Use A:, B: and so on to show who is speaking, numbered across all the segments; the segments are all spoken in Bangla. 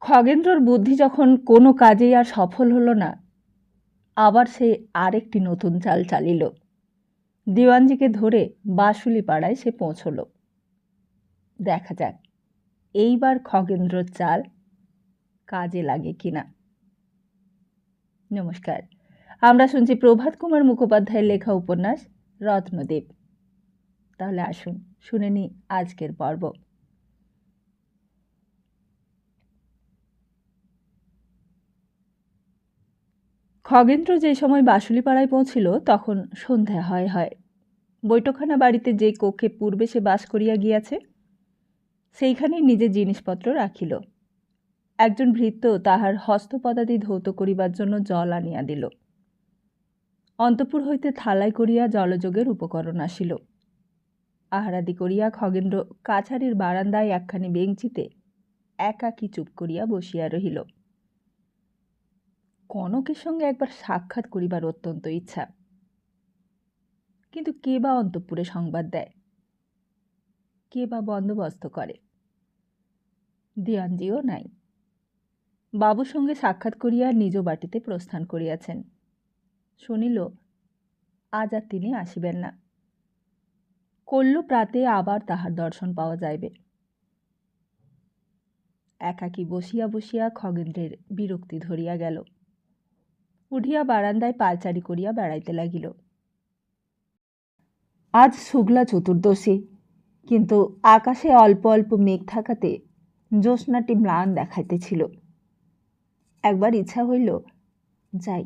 A: খগেন্দ্রর বুদ্ধি যখন কোনো কাজেই আর সফল হলো না, আবার সে আরেকটি নতুন চাল চালিল। দিওয়ানজিকে ধরে বাঁশুলিপাড়ায় সে পৌঁছল। দেখা যাক এইবার খগেন্দ্রর চাল কাজে লাগে কিনা। নমস্কার, আমরা শুনছি প্রভাত কুমার মুখোপাধ্যায়ের লেখা উপন্যাস রত্নদ্বীপ। তাহলে আসুন শুনে নিই আজকের পর্ব। খগেন্দ্র যে সময় বাঁশুলিপাড়ায় পৌঁছিল তখন সন্ধ্যা হয়। বৈঠকখানা বাড়িতে যে কক্ষে পূর্বে সে বাস করিয়া গিয়াছে সেইখানেই নিজের জিনিসপত্র রাখিল। একজন ভৃত্য তাহার হস্তপদাদি ধৌত করিবার জন্য জল আনিয়া দিল। অন্তঃপুর হইতে থালায় করিয়া জলযোগের উপকরণ আসিল। আহারাদি করিয়া খগেন্দ্র কাছারির বারান্দায় একখানি বেঞ্চিতে একাকী চুপ করিয়া বসিয়া রহিল। কনকের সঙ্গে একবার সাক্ষাৎ করিবার অত্যন্ত ইচ্ছা, কিন্তু কে বা অন্তঃপুরে সংবাদ দেয়, কে বা বন্দোবস্ত করে? দিয়ানজিও নাই। বাবুর সঙ্গে সাক্ষাৎ করিয়া নিজ বাটিতে প্রস্থান করিয়াছেন। শুনিল আজ আর তিনি আসিবেন না। কল্য প্রাতে আবার তাহার দর্শন পাওয়া যাইবে। একাকী বসিয়া বসিয়া খগেন্দ্রের বিরক্তি ধরিয়া গেল। উঠিয়া বারান্দায় পালচারি করিয়া বেড়াইতে লাগিল। আজ শুক্লা চতুর্দশী, কিন্তু আকাশে অল্প অল্প মেঘ থাকাতে জ্যোৎস্নাটি ম্লান দেখাইতেছিল। একবার ইচ্ছা হইল যাই,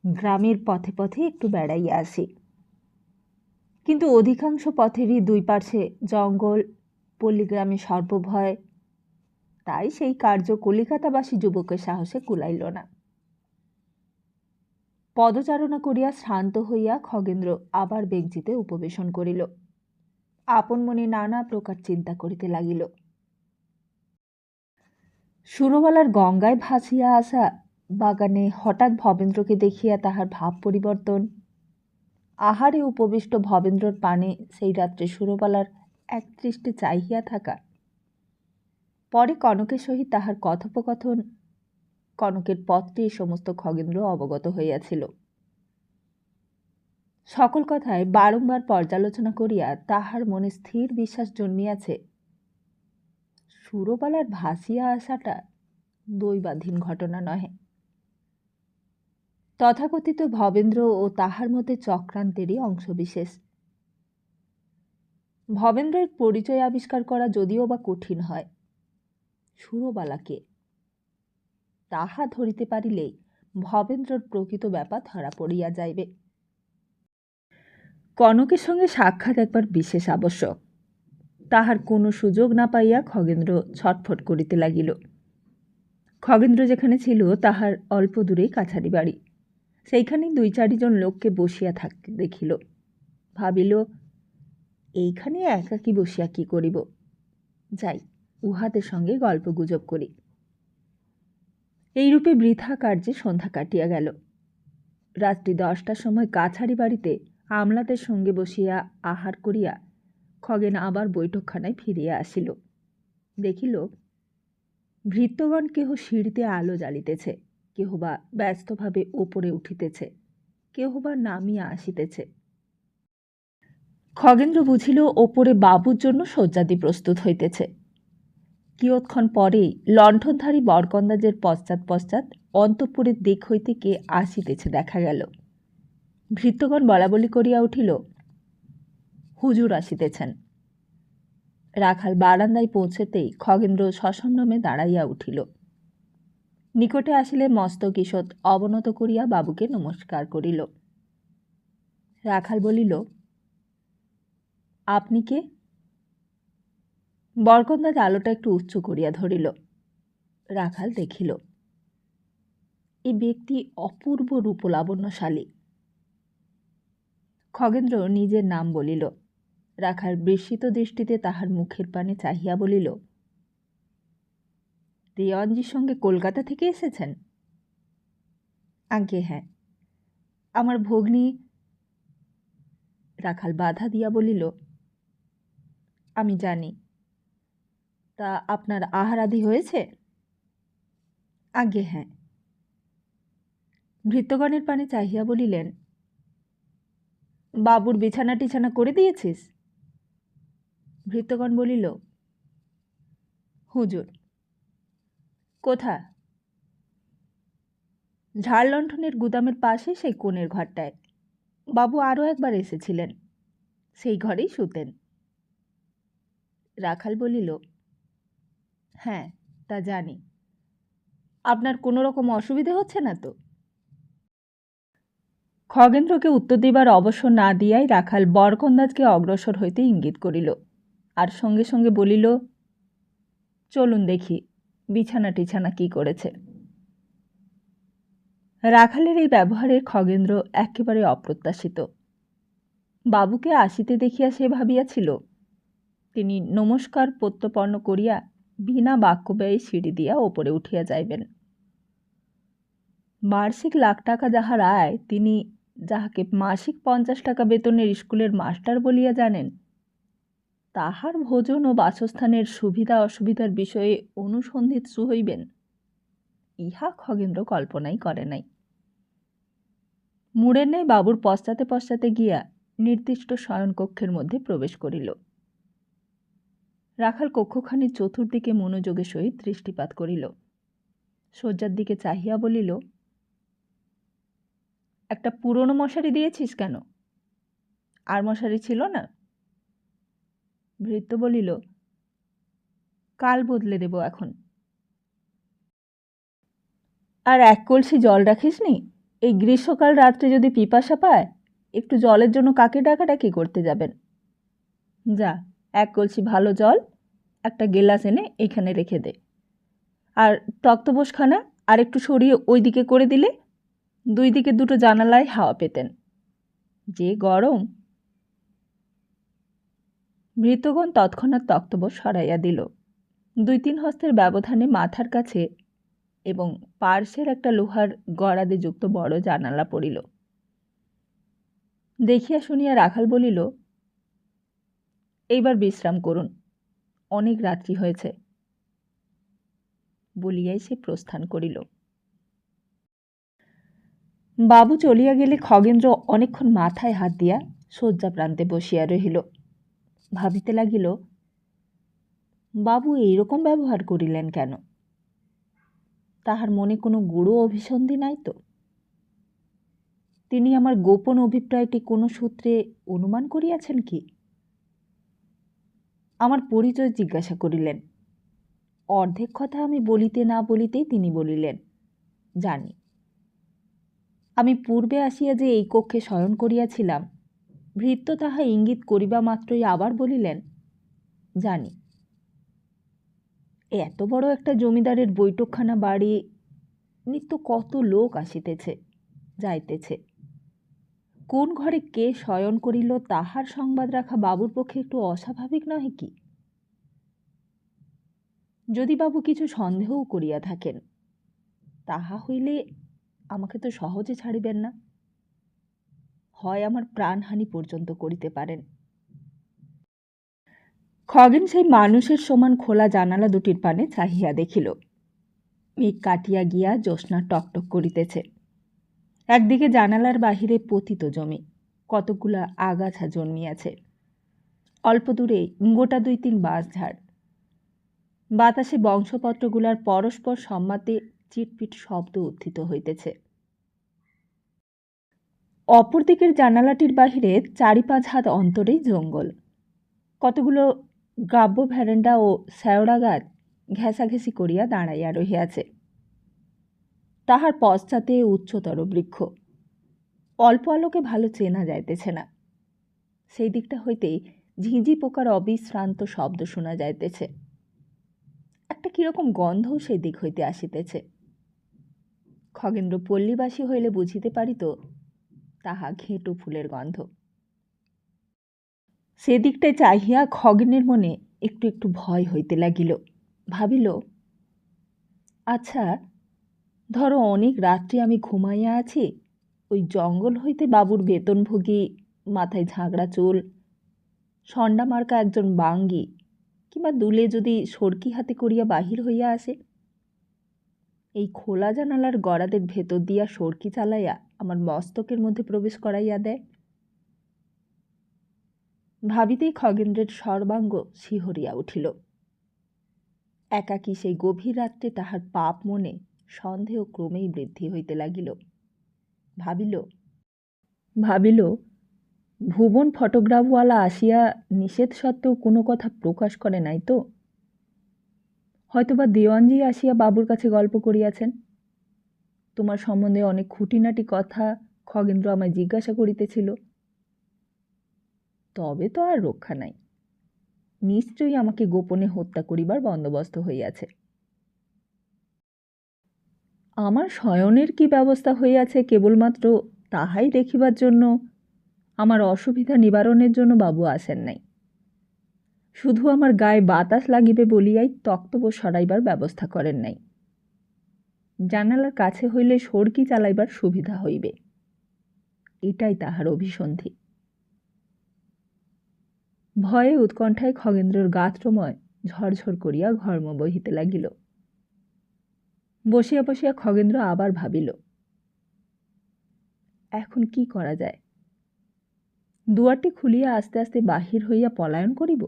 A: গ্রামের পথে পথে একটু বেড়াইয়া আসি। কিন্তু অধিকাংশ পথেরই দুই পার্শ্বে জঙ্গল, পল্লীগ্রামে সর্বভয়, তাই সেই কার্য কলিকাতাবাসী যুবকের সাহসে কুলাইল না। পদচারণা করিয়া শ্রান্ত হইয়া খগেন্দ্র আবার বেঞ্চিতে উপবেশন করিল। আপন মনে নানা প্রকার চিন্তা করিতে লাগিল। সুরবালার গঙ্গায় ভাসিয়া আসা বাগানে হঠাৎ ভবেন্দ্রকে দেখিয়া তাহার ভাব পরিবর্তন, আহারে উপবিষ্ট ভবেন্দ্রর পানে সেই রাত্রে সুরবালার একদৃষ্টে চাহিয়া থাকা, পরে কনকের সহিত তাহার কথোপকথন, কনকের পত্রে এই সমস্ত খগেন্দ্র অবগত হইয়াছিল। সকল কথায় বারংবার পর্যালোচনা করিয়া তাহার মনে স্থির বিশ্বাস জন্মিয়াছে সুরবালার ভাসিয়া আসাটা দৈবাধীন ঘটনা নহে, তথাকথিত ভবেন্দ্র ও তাহার মধ্যে চক্রান্তেরই অংশবিশেষ। ভবেন্দ্রের পরিচয় আবিষ্কার করা যদিও বা কঠিন হয়, সুরবালাকে তাহা ধরিতে পারিলেই ভবেন্দ্রর প্রকৃত ব্যাপার ধরা পড়িয়া যাইবে। কনকের সঙ্গে সাক্ষাৎ একবার বিশেষ আবশ্যক। তাহার কোনো সুযোগ না পাইয়া খগেন্দ্র ছটফট করিতে লাগিল। খগেন্দ্র যেখানে ছিল তাহার অল্প দূরেই কাছারি বাড়ি। সেইখানেই ২-৪ জন লোককে বসিয়া থাকতে দেখিল। ভাবিল এইখানে একাকী বসিয়া কি করিব, যাই উহাদের সঙ্গে গল্প গুজব করি। এইরূপে বৃথা কার্যে সন্ধ্যা কাটিয়া গেল। রাত্রি 10টার সময় কাছারি বাড়িতে আমলাদের সঙ্গে বসিয়া আহার করিয়া খগেন আবার বৈঠকখানায় ফিরিয়া আসিল। দেখিল ভৃত্যগণ কেহ সিঁড়িতে আলো জ্বালিতেছে, কেহ বা ব্যস্তভাবে ওপরে উঠিতেছে, কেহ বা নামিয়া আসিতেছে। খগেন্দ্র বুঝিল ওপরে বাবুর জন্য শয্যাদি প্রস্তুত হইতেছে। কিয়ৎক্ষণ পরেই লণ্ঠনধারী বরকন্দাজের পশ্চাৎ পশ্চাৎ অন্তঃপুরের দিক হইতে কে আসিতেছে দেখা গেল। ভৃত্যগণ বলাবলি করিয়া উঠিল, হুজুর আসিতেছেন। রাখাল বারান্দায় পৌঁছেতেই খগেন্দ্র সসম্ভ্রমে দাঁড়াইয়া উঠিল। নিকটে আসিলে মস্তক ঈষৎ অবনত করিয়া বাবুকে নমস্কার করিল। রাখাল বলিল, আপনি কে? বরকন্দাজ আলোটা একটু উচ্চ করিয়া ধরিল। রাখাল দেখিল এই ব্যক্তি অপূর্ব রূপলাবণ্যশালী। খগেন্দ্র নিজের নাম বলিল। রাখাল বিস্মিত দৃষ্টিতে তাহার মুখের পানে চাহিয়া বলিল, দেওয়ানজির সঙ্গে কলকাতা থেকে এসেছেন? আজ্ঞে হ্যাঁ। আমার ভগ্নী। রাখাল বাধা দিয়া বলিল, আমি জানি, তা আপনার আহারাদি হয়েছে? আজ্ঞে হ্যাঁ। ভৃত্যগণের পানে চাহিয়া বলিলেন, বাবুর বিছানা টিছানা করে দিয়েছিস? ভৃত্যগণ বলিল, হুজুর। কোথা? ঝাড় লণ্ঠনের গুদামের পাশে সেই কোণের ঘরটায়। বাবু আরও একবার এসেছিলেন, সেই ঘরেই শুতেন। রাখাল বলিল, হ্যাঁ তা জানি। আপনার কোনো রকম অসুবিধে হচ্ছে না তো? খগেন্দ্রকে উত্তর দিবার অবসর না দিয়াই রাখাল বরকন্দাজকে অগ্রসর হইতে ইঙ্গিত করিল, আর সঙ্গে সঙ্গে বলিল, চলুন দেখি বিছানা টিছানা কি করেছে। রাখালের এই ব্যবহারে খগেন্দ্র একেবারে অপ্রত্যাশিত। বাবুকে আসিতে দেখিয়া সে ভাবিয়াছিল তিনি নমস্কার প্রত্যপন্ন করিয়া বিনা বাক্যব্যয়ে সিঁড়ি দিয়া ওপরে উঠিয়া যাইবেন। বার্ষিক লাখ টাকা যাহার আয়, তিনি যাহাকে মাসিক 50 টাকা বেতনের স্কুলের মাস্টার বলিয়া জানেন, তাহার ভোজন ও বাসস্থানের সুবিধা অসুবিধার বিষয়ে অনুসন্ধিৎসু হইবেন, ইহা খগেন্দ্র কল্পনাই করে নাই। মুড়ের ন্যায় বাবুর পশ্চাতে পশ্চাতে গিয়া নির্দিষ্ট শয়নকক্ষের মধ্যে প্রবেশ করিল। রাখাল কক্ষখানির চতুর্দিকে মনোযোগের সহিত দৃষ্টিপাত করিল। শয্যার দিকে চাহিয়া বলিল, একটা পুরনো মশারি দিয়েছিস কেন? আর মশারি ছিল না? ভৃত্য বলিল, কাল বদলে দেব এখন। আর 1 কলসি জল রাখিসনি? এই গ্রীষ্মকাল রাত্রে যদি পিপাসা পায়, একটু জলের জন্য কাকে ডাকাডাকি করতে যাবেন? যা, 1 কলসি ভালো জল একটা গেলাস এনে এখানে রেখে দে। আর তক্তপোষখানা আর একটু সরিয়ে ওই দিকে করে দিলে 2 দিকে 2টো জানালায় হাওয়া পেতেন। যে গরম! ভৃত্যগণ তৎক্ষণাৎ তক্তপোষ সরাইয়া দিল। 2-3 হস্তের ব্যবধানে মাথার কাছে এবং পার্শ্বের একটা লোহার গরাদে যুক্ত বড় জানালা পড়িল। দেখিয়া শুনিয়া রাখাল বলিল, এইবার বিশ্রাম করুন, অনেক রাত্রি হয়েছে। বলিয়াই সে প্রস্থান করিল। বাবু চলিয়া গেলে খগেন্দ্র অনেকক্ষণ মাথায় হাত দিয়া শয্যা প্রান্তে বসিয়া রহিল। ভাবিতে লাগিল, বাবু এইরকম ব্যবহার করিলেন কেন? তাহার মনে কোনো গূঢ় অভিসন্ধি নাই তো? তিনি আমার গোপন অভিপ্রায়টি কোনো সূত্রে অনুমান করিয়াছেন কি? আমার পরিচয় জিজ্ঞাসা করিলেন। অর্ধেক কথা আমি বলিতে না বলিতেই তিনি বলিলেন, জানি। আমি পূর্বে আসিয়া যে এই কক্ষে শয়ন করিয়াছিলাম, ভৃত্য তাহা ইঙ্গিত করিবা মাত্রই আবার বলিলেন, জানি। এত বড় একটা জমিদারের বৈঠকখানা বাড়ি, নিত্য কত লোক আসিতেছে যাইতেছে, কোন ঘরে কে শয়ন করিল তাহার সংবাদ রাখা বাবুর পক্ষে একটু অস্বাভাবিক নহে কি? যদি বাবু কিছু সন্দেহও করিয়া থাকেন, তাহা হইলে আমাকে তো সহজে ছাড়িবেন না, হয় আমার প্রাণহানি পর্যন্ত করিতে পারেন। খগেন সেই মানুষের সমান খোলা জানালা দুটির পানে চাহিয়া দেখিল। মেঘ কাটিয়া গিয়া জ্যোৎস্না টকটক করিতেছে। একদিকে জানালার বাহিরে পতিত জমি, কতকগুলা আগাছা জন্মিয়াছে। অল্প দূরে গোটা 2-3 বাঁশঝাড়। বাতাসে বংশপত্রগুলার পরস্পর সম্মাতে চিটপিট শব্দ উত্থিত হইতেছে। অপর দিকের জানালাটির বাহিরে 4-5 হাত অন্তরেই জঙ্গল। কতগুলো গ্রাব্য ভ্যারেন্ডা ও শ্যাওড়া গাছ ঘেঁষাঘেঁষি করিয়া দাঁড়াইয়া রহিয়াছে। তাহার পশ্চাতে উচ্চতর বৃক্ষ। অল্প আলোকে ভালো চেনা যাইতেছে না। সেই দিকটা হইতেই ঝিঁঝি পোকার অবিশ্রান্ত শব্দ শোনা যাইতেছে। একটা কিরকম গন্ধও সেই দিক হইতে আসিতেছে। খগেন্দ্র পল্লীবাসী হইলে বুঝিতে পারিত তাহা ঘেঁটু ফুলের গন্ধ। সেদিকটায় চাহিয়া খগেনের মনে একটু একটু ভয় হইতে লাগিল। ভাবিল, আচ্ছা, ধরো অনেক রাত্রি আমি ঘুমাইয়া আছি, ওই জঙ্গল হইতে বাবুর বেতনভোগী, মাথায় ঝাঁকড়া চুল, সন্ডা মার্কা একজন বাঙ্গি কিংবা দুলে যদি সরকি হাতে করিয়া বাহির হইয়া আসে, এই খোলা জানালার গড়াদের ভেতর দিয়া সরকি চালাইয়া আমার মস্তকের মধ্যে প্রবেশ করাইয়া দেয়। ভাবিতেই খগেন্দ্রের সর্বাঙ্গ শিহরিয়া উঠিল। একাকী সেই গভীর রাত্রে তাহার পাপ মনে সন্দেহ ক্রমেই বৃদ্ধি হইতে লাগিল। ভাবিল ভুবন ফটোগ্রাফওয়ালা আসিয়া নিষেধ সত্ত্বেও কোনো কথা প্রকাশ করে নাই তো? হয়তোবা দেওয়ানজি আসিয়া বাবুর কাছে গল্প করিয়াছেন। তোমার সম্বন্ধে অনেক খুঁটিনাটি কথা খগেন্দ্র আমায় জিজ্ঞাসা করিতেছিল। তবে তো আর রক্ষা নাই, নিশ্চয়ই আমাকে গোপনে হত্যা করিবার বন্দোবস্ত হইয়াছে। আমার শয়নের কি ব্যবস্থা হইয়াছে কেবলমাত্র তাহাই দেখিবার জন্য আমার অসুবিধা নিবারণের জন্য বাবু আসেন নাই। শুধু আমার গায়ে বাতাস লাগিবে বলিয়াই তক্তপোষ সরাইবার ব্যবস্থা করেন নাই। জানালার কাছে হইলে সরকি চালাইবার সুবিধা হইবে, এটাই তাহার অভিসন্ধি। ভয়ে উৎকণ্ঠায় খগেন্দ্রের গাত্রময় ঝরঝর করিয়া ঘর্ম বহিতে লাগিল। বসিয়া বসিয়া খগেন্দ্র আবার ভাবিল, এখন কি করা যায়? দুয়ারটি খুলিয়া আস্তে আস্তে বাহির হইয়া পলায়ন করিব?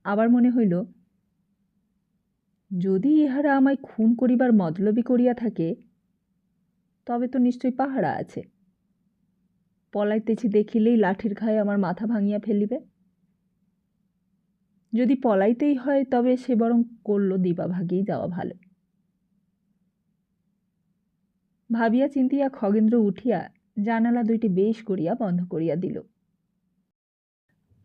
A: আবার মনে হইল, যদি ইহারা আমায় খুন করিবার মতলবি করিয়া থাকে তবে তো নিশ্চয়ই পাহারা আছে। পলাইতেছি দেখিলেই লাঠির ঘায়ে আমার মাথা ভাঙিয়া ফেলিবে। যদি পলাইতেই হয় তবে সে বরং করল দিবাভাগেই যাওয়া ভালো। ভাবিয়া চিন্তিয়া খগেন্দ্র উঠিয়া জানালা দুইটি বেশ করিয়া বন্ধ করিয়া দিল।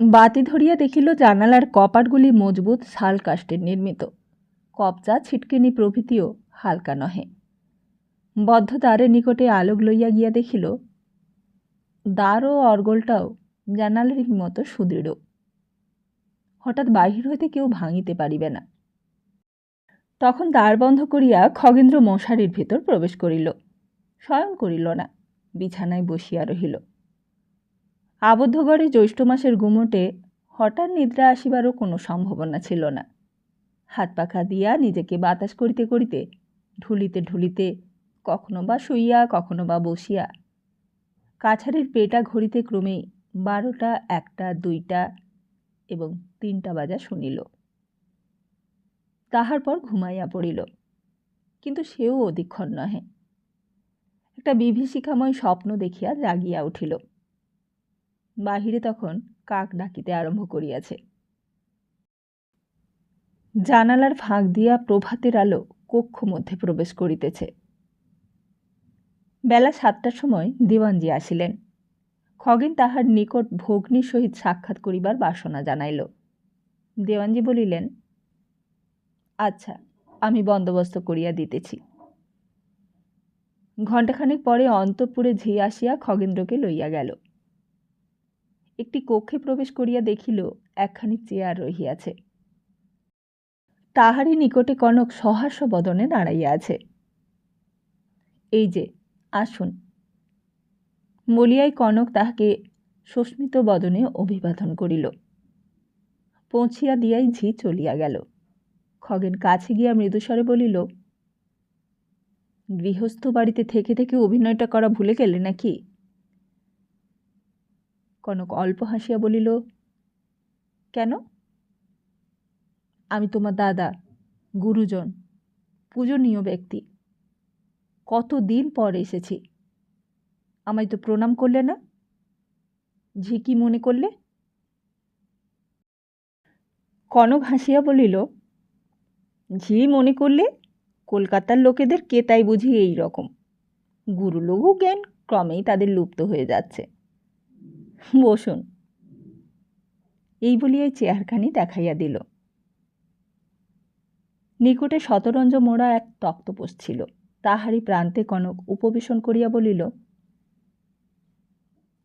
A: বাতি ধরিয়া দেখিল জানালার কপাটগুলি মজবুত শাল কাষ্ঠের নির্মিত, কবচা ছিটকিনি প্রভৃতিও হালকা নহে। বদ্ধ দ্বারের নিকটে আলোক লইয়া গিয়া দেখিল দ্বার ও অর্গলটাও জানালারই মতো সুদৃঢ়। হঠাৎ বাহির হইতে কেউ ভাঙিতে পারিবে না। তখন দ্বার বন্ধ করিয়া খগেন্দ্র মশারির ভিতর প্রবেশ করিল। শয়ন করিল না, বিছানায় বসিয়া রহিল। আবদ্ধ ঘরে জ্যৈষ্ঠ মাসের গুমটে হঠাৎ নিদ্রা আসিবারও কোনো সম্ভাবনা ছিল না। হাত পাখা দিয়া নিজেকে বাতাস করিতে করিতে ঢুলিতে ঢুলিতে কখনো বা শুইয়া কখনো বা বসিয়া কাছারির পেটা ঘড়িতে ক্রমেই 12টা, 1টা, 2টা এবং 3টা বাজা শুনিল। তাহার পর ঘুমাইয়া পড়িল, কিন্তু সেও অধিকক্ষণ নহে। একটা বিভীষিকাময় স্বপ্ন দেখিয়া জাগিয়া উঠিল। বাহিরে তখন কাক ডাকিতে আরম্ভ করিয়াছে। জানালার ফাঁক দিয়া প্রভাতের আলো কক্ষ মধ্যে প্রবেশ করিতেছে। বেলা 7টার সময় দেওয়ানজি আসিলেন। খগেন তাহার নিকট ভগ্নীর সহিত সাক্ষাৎ করিবার বাসনা জানাইল। দেওয়ানজি বলিলেন, আচ্ছা, আমি বন্দোবস্ত করিয়া দিতেছি। ঘণ্টাখানেক পরে অন্তঃপুরে ঝি আসিয়া খগেন্দ্রকে লইয়া গেল। একটি কক্ষে প্রবেশ করিয়া দেখিল একখানি চেয়ার রহিয়াছে। তাহারই নিকটে কনক সহাস্য বদনে দাঁড়াইয়া আছে। এই যে, আসুন বলিয়াই কনক তাহাকে সস্মিত বদনে অভিবাদন করিল। পৌঁছিয়া দিয়াই ঝি চলিয়া গেল। খগেন কাছে গিয়া মৃদুস্বরে বলিল, গৃহস্থ বাড়িতে থেকে থেকে অভিনয়টা করা ভুলে গেলে নাকি? কনক অল্প হাসিয়া বলিল, কেন? আমি তোমার দাদা, গুরুজন, পূজনীয় ব্যক্তি। কতদিন পর এসেছি, আমায় তো প্রণাম করলে না। ঝি কি মনে করলে? কনক হাসিয়া বলিল, ঝি মনে করলে কলকাতার লোকেদের কেতাই বুঝি এই রকম। গুরুলঘু জ্ঞান ক্রমেই তাদের লুপ্ত হয়ে যাচ্ছে। বসুন। এই বলিয়াই চেয়ারখানি দেখাইয়া দিল। নিকটে শতরঞ্জ মোড়া এক তক্তপোষ ছিল। তাহারই প্রান্তে কনক উপবেশন করিয়া বলিল,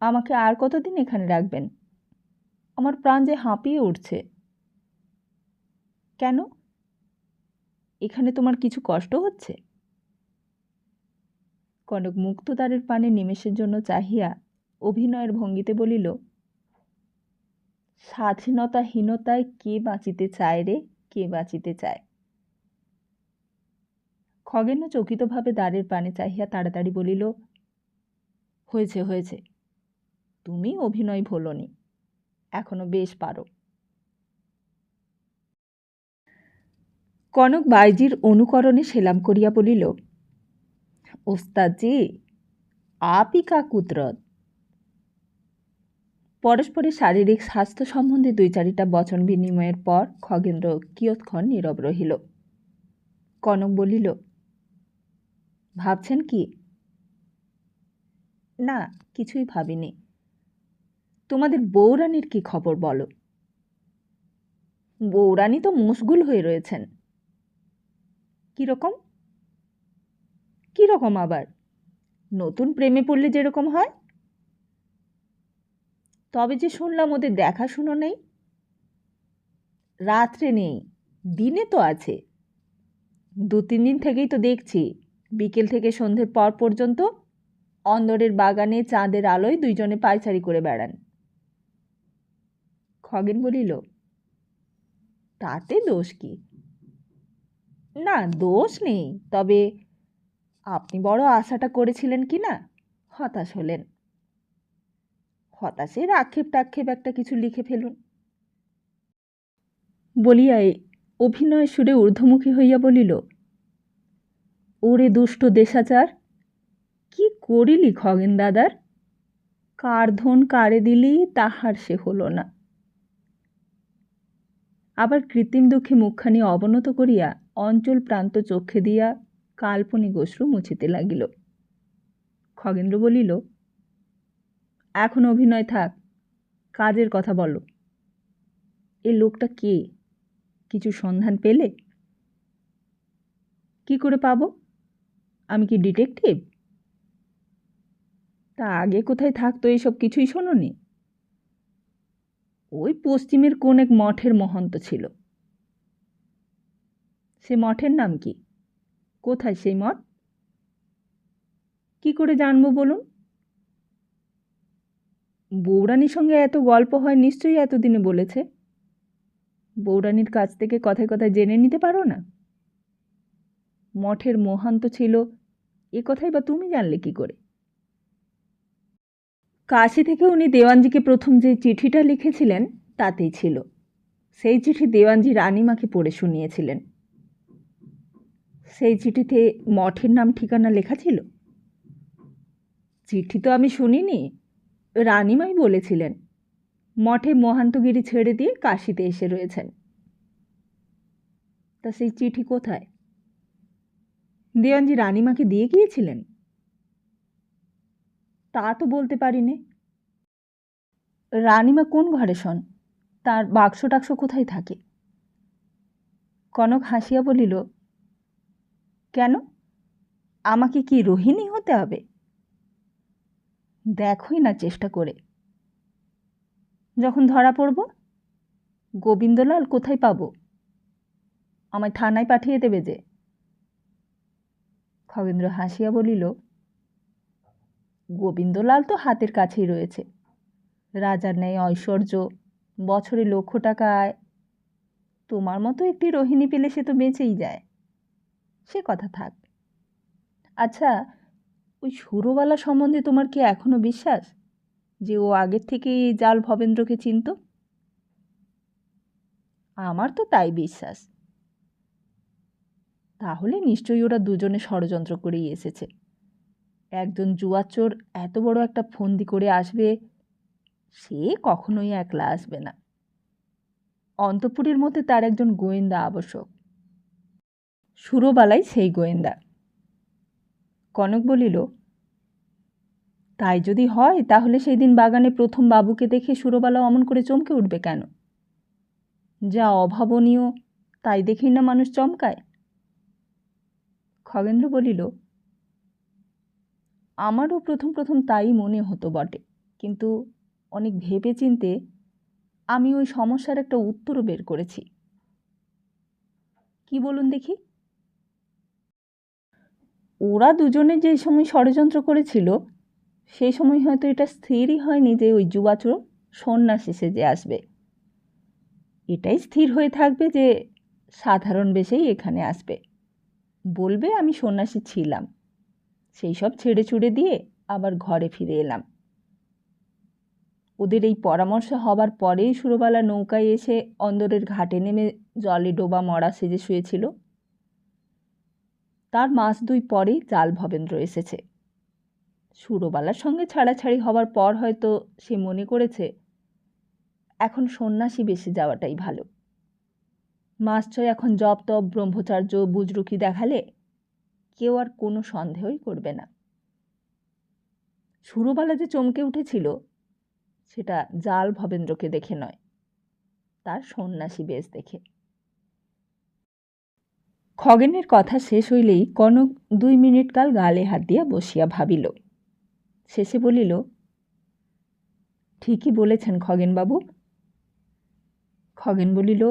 A: আমাকে আর কতদিন এখানে রাখবেন? আমার প্রাণ যে হাঁপিয়ে উঠছে। কেন? এখানে তোমার কিছু কষ্ট হচ্ছে? কনক মুক্তদ্বারের পানে নিমেষের জন্য চাহিয়া অভিনয়ের ভঙ্গিতে বলিল, স্বাধীনতাহীনতায় কে বাঁচিতে চায় রে, কে বাঁচিতে চায়? খগেন চকিতভাবে দ্বারের পানে চাহিয়া তাড়াতাড়ি বলিল, হয়েছে হয়েছে, তুমি অভিনয় ভোলনি, এখনো বেশ পারো। কনক বাইজির অনুকরণে সেলাম করিয়া বলিল, ওস্তাদজি, আপই কা কুদরত। পরস্পরের শারীরিক স্বাস্থ্য সম্বন্ধে 2-4টা বচন বিনিময়ের পর খগেন্দ্র কিয়ৎক্ষণ নীরব রহিল। কনক বলিল, ভাবছেন কি? না, কিছুই ভাবিনি। তোমাদের বউরানীর কি খবর বলো? বউরানী তো মশগুল হয়ে রয়েছেন। কীরকম? কীরকম আবার? নতুন প্রেমে পড়লে যেরকম হয়। তবে যে শুনলাম ওদের দেখাশুনো নেই। রাত্রে নেই, দিনে তো আছে। 2-3 দিন থেকেই তো দেখছি, বিকেল থেকে সন্ধ্যের পর পর্যন্ত অন্দরের বাগানে চাঁদের আলোয় দুইজনে পায়চারি করে বেড়ান। খগেন বলিল, তাতে দোষ কি? না, দোষ নেই, তবে আপনি বড় আশাটা করেছিলেন কি না, হতাশ হলেন। হতাশের আক্ষেপ টাক্ষেপ একটা কিছু লিখে ফেলুন। বলিয়াই অভিনয় সুরে ঊর্ধ্বমুখী হইয়া বলিল, ওরে দুষ্ট দেশাচার, কি করিলি খগেন দাদার? কার ধন কারে দিলি তাহার সে হলো না। আবার কৃত্রিম দুঃখে মুখখানি অবনত করিয়া অঞ্চল প্রান্ত চক্ষে দিয়া কাল্পনিক অশ্রু মুছিতে লাগিল। খগেন্দ্র বলিল, এখন অভিনয় থাক, কাজের কথা বলো। এ লোকটা কে? কিছু সন্ধান পেলে? কি করে পাবো? আমি কি ডিটেকটিভ? তা আগে কোথায় থাকতো এইসব কিছুই শোনোনি? ওই পশ্চিমের কোন এক মঠের মহন্ত ছিল। সে মঠের নাম কি? কোথায় সেই মঠ? কি করে জানবো বলুন? বউরানীর সঙ্গে এত গল্প হয়, নিশ্চয়ই এতদিনে বলেছে। বউরানীর কাছ থেকে কথায় কথায় জেনে নিতে পারো না? মঠের মহান্ত ছিল এ কথাই বা তুমি জানলে কি করে? কাশি থেকে উনি দেওয়ানজিকে প্রথম যে চিঠিটা লিখেছিলেন তাতেই ছিল। সেই চিঠি দেওয়ানজি রানীমাকে পড়ে শুনিয়েছিলেন। সেই চিঠিতে মঠের নাম ঠিকানা লেখা ছিল? চিঠি তো আমি শুনিনি, রানীমাই বলেছিলেন মঠে মহান্তগিরি ছেড়ে দিয়ে কাশিতে এসে রয়েছেন। তা সেই চিঠি কোথায়? দেওয়ানজি রানীমাকে দিয়ে গিয়েছিলেন? তা তো বলতে পারিনে। রানীমা কোন ঘরে শোন? তার বাক্স টাক্স কোথায় থাকে? কনক হাসিয়া বলিল, কেন, আমাকে কি রোহিণী হতে হবে? দেখোই না চেষ্টা করে। যখন ধরা পড়ব, গোবিন্দলাল কোথায় পাবো? আমায় থানায় পাঠিয়ে দেবে যে। খগেন্দ্র হাসিয়া বলিল, গোবিন্দলাল তো হাতের কাছেই রয়েছে, রাজার ন্যায় ঐশ্বর্য, বছরে 1,00,000 টাকা আয়। তোমার মতো একটি রোহিণী পেলে সে তো বেঁচেই যায়। সে কথা থাক। আচ্ছা, ওই সুরবালা সম্বন্ধে তোমার কি এখনো বিশ্বাস যে ও আগের থেকেই এই জাল ভবেন্দ্রকে চিনত? আমার তো তাই বিশ্বাস। তাহলে নিশ্চয়ই ওরা দুজনে ষড়যন্ত্র করেই এসেছে। একজন জুয়াচোর এত বড় একটা ফন্দি করে আসবে, সে কখনোই একলা আসবে না। অন্তঃপুরের মধ্যে তার একজন গোয়েন্দা আবশ্যক। সুরবালাই সেই গোয়েন্দা। কনক বলিল, তাই যদি হয় তাহলে সেই দিন বাগানে প্রথম বাবুকে দেখে সুরবালা অমন করে চমকে উঠবে কেন? যা অভাবনীয় তাই দেখেই না মানুষ চমকায়। খগেন্দ্র বলিল, আমারও প্রথম প্রথম তাই মনে হতো বটে, কিন্তু অনেক ভেবে চিনতে আমি ওই সমস্যার একটা উত্তরও বের করেছি। কি বলুন দেখি? ওরা দুজনে যে সময় ষড়যন্ত্র করেছিল সেই সময় হয়তো এটা স্থিরই হয়নি যে ওই যুবাচোর সন্ন্যাসী সেজে আসবে। এটাই স্থির হয়ে থাকবে যে সাধারণ বেশেই এখানে আসবে। বলবে আমি সন্ন্যাসী ছিলাম, সেই সব ছেড়ে ছুড়ে দিয়ে আবার ঘরে ফিরে এলাম। ওদের এই পরামর্শ হবার পরেই সুরবালা নৌকায় এসে অন্দরের ঘাটে নেমে জলে ডোবা মরা সেজে শুয়েছিল। তার মাস 2 পরেই জাল ভবেন্দ্র এসেছে। সুরবালার সঙ্গে ছাড়াছাড়ি হবার পর হয়তো সে মনে করেছে এখন সন্ন্যাসী বেশি যাওয়াটাই ভালো। মাস 6 এখন জপ তপ ব্রহ্মচার্য বুজরুকি দেখালে কেউ আর কোনো সন্দেহই করবে না। সুরবালা যে চমকে উঠেছিল সেটা জাল ভবেন্দ্রকে দেখে নয়, তার সন্ন্যাসী বেশ দেখে। খগেনের কথা শেষ হইলেই কনক 2 মিনিট কাল গালে হাত দিয়া বসিয়া ভাবিল। শেষে বলিল, ঠিকই বলেছেন খগেনবাবু। খগেন বলিল,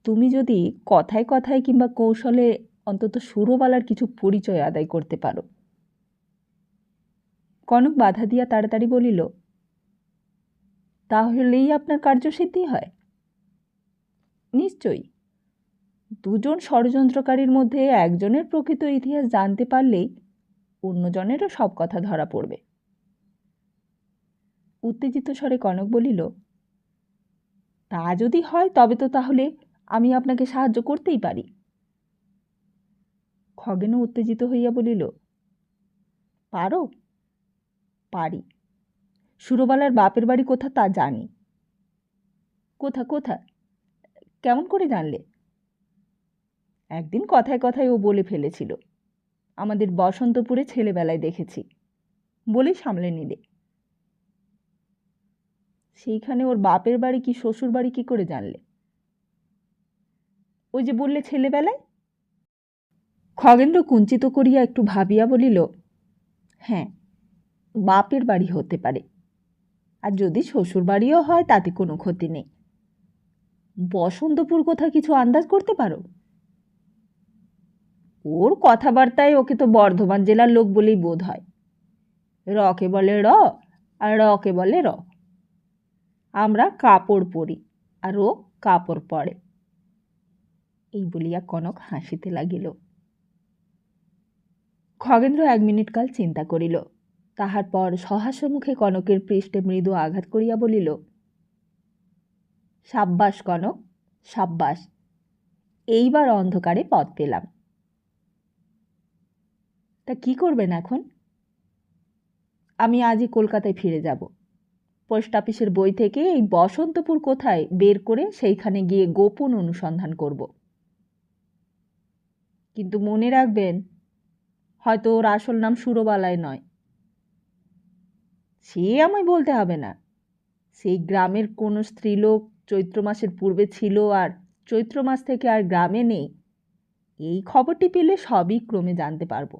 A: তুমি যদি কথায় কথায় কিংবা কৌশলে অন্তত সুরবালার কিছু পরিচয় আদায় করতে পারো। কনক বাধা দিয়া তাড়াতাড়ি বলিল, তাহলেই আপনার কার্যসিদ্ধি হয়? নিশ্চয়ই। 2 জন ষড়যন্ত্রকারীর মধ্যে একজনের প্রকৃত ইতিহাস জানতে পারলেই অন্যজনেরও সব কথা ধরা পড়বে। উত্তেজিত স্বরে কনক বলিল, তা যদি হয় তবে তো তাহলে আমি আপনাকে সাহায্য করতেই পারি। খগেনও উত্তেজিত হইয়া বলিল, পারো? পারি। সুরবালার বাপের বাড়ি কোথা তা জানি। কোথা কোথা? কেমন করে জানলে? একদিন কথায় কথায় ও বলে ফেলেছিল, আমাদের বসন্তপুরে ছেলেবেলায় দেখেছি, বলেই সামলে নিলে। সেইখানে ওর বাপের বাড়ি কি শ্বশুর বাড়ি কি করে জানলে? ওই যে বললে ছেলেবেলায়। খগেন্দ্র কুঞ্চিত করিয়া একটু ভাবিয়া বলিল, হ্যাঁ, বাপের বাড়ি হতে পারে, আর যদি শ্বশুর বাড়িও হয় তাতে কোনো ক্ষতি নেই। বসন্তপুর কোথা কিছু আন্দাজ করতে পারো? ওর কথাবার্তায় ওকে তো বর্ধমান জেলার লোক বলেই বোধ হয়। রকে বলে র আর রকে বলে র। আমরা কাপড় পরি আর ও কাপড় পরে। এই বলিয়া কনক হাসিতে লাগিল। খগেন্দ্র 1 মিনিট কাল চিন্তা করিল, তাহার পর সহাস্য মুখে কনকের পৃষ্ঠে মৃদু আঘাত করিয়া বলিল, সাব্বাস কনক, সাব্বাস, এইবার অন্ধকারে পথ পেলাম। তা কি করবেন এখন? আমি আজই কলকাতায় ফিরে যাব। পোস্ট অফিসের বই থেকে এই বসন্তপুর কোথায় বের করে সেইখানে গিয়ে গোপন অনুসন্ধান করব। কিন্তু মনে রাখবেন, হয়তো ওর আসল নাম সুরবালায় নয়। সে আমায় বলতে হবে না। সেই গ্রামের কোনো স্ত্রীলোক চৈত্র মাসের পূর্বে ছিল আর চৈত্র মাস থেকে আর গ্রামে নেই, এই খবরটি পেলে সবই ক্রমে জানতে পারব।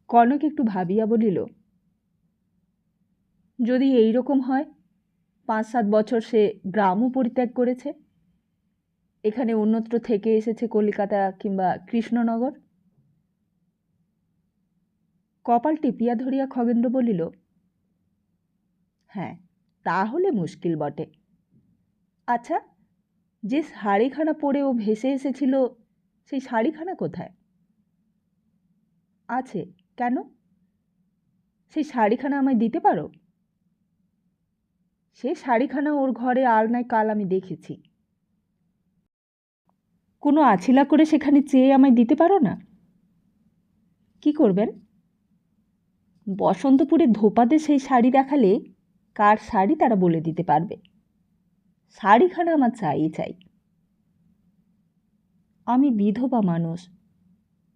A: কনক একটু ভাবিয়া বলিল, যদি এই রকম হয়, 5-7 বছর সে গ্রামও পরিত্যাগ করেছে, এখানে অন্যত্র থেকে এসেছে কলিকাতা কিংবা কৃষ্ণনগর। কপাল টিপিয়া ধরিয়া খগেন্দ্র বলিল, হ্যাঁ, তাহলে মুশকিল বটে। আচ্ছা, যে শাড়িখানা পরে ও ভেসে এসেছিল সেই শাড়িখানা কোথায়? আছে। কেন? সেই শাড়িখানা আমায় দিতে পারো? সে শাড়িখানা ওর ঘরে আলনায় কাল আমি দেখেছি। কোনো আছিলা করে সেখানে চেয়ে আমায় দিতে পারো না? কি করবেন? বসন্তপুরে ধোপাতে সেই শাড়ি দেখালে কার শাড়ি তারা বলে দিতে পারবে। শাড়িখানা আমার চাই চাই। আমি বিধবা মানুষ,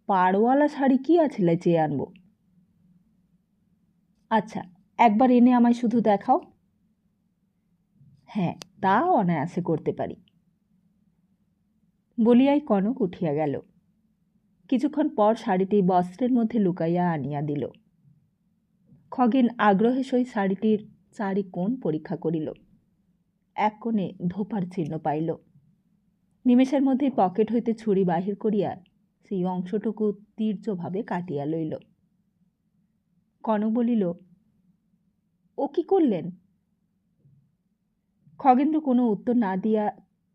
A: পাড়ওয়ালা শাড়ি কি আছিলা চেয়ে আনবো? আচ্ছা, একবার এনে আমায় শুধু দেখাও। হ্যাঁ, তা অনায়াসে করতে পারি। বলিয়াই কনক উঠিয়া গেল। কিছুক্ষণ পর শাড়িটি বস্ত্রের মধ্যে লুকাইয়া আনিয়া দিল। খগেন আগ্রহের সহিত শাড়িটির চারি কোণ পরীক্ষা করিল। এক কোণে ধোপার চিহ্ন পাইল। নিমেষের মধ্যেই পকেট হইতে ছুরি বাহির করিয়া সেই অংশটুকু তীর্যভাবে কাটিয়া লইল। কনক বলিল, ও কি করলেন? খগেন্দ্র কোনো উত্তর না দিয়া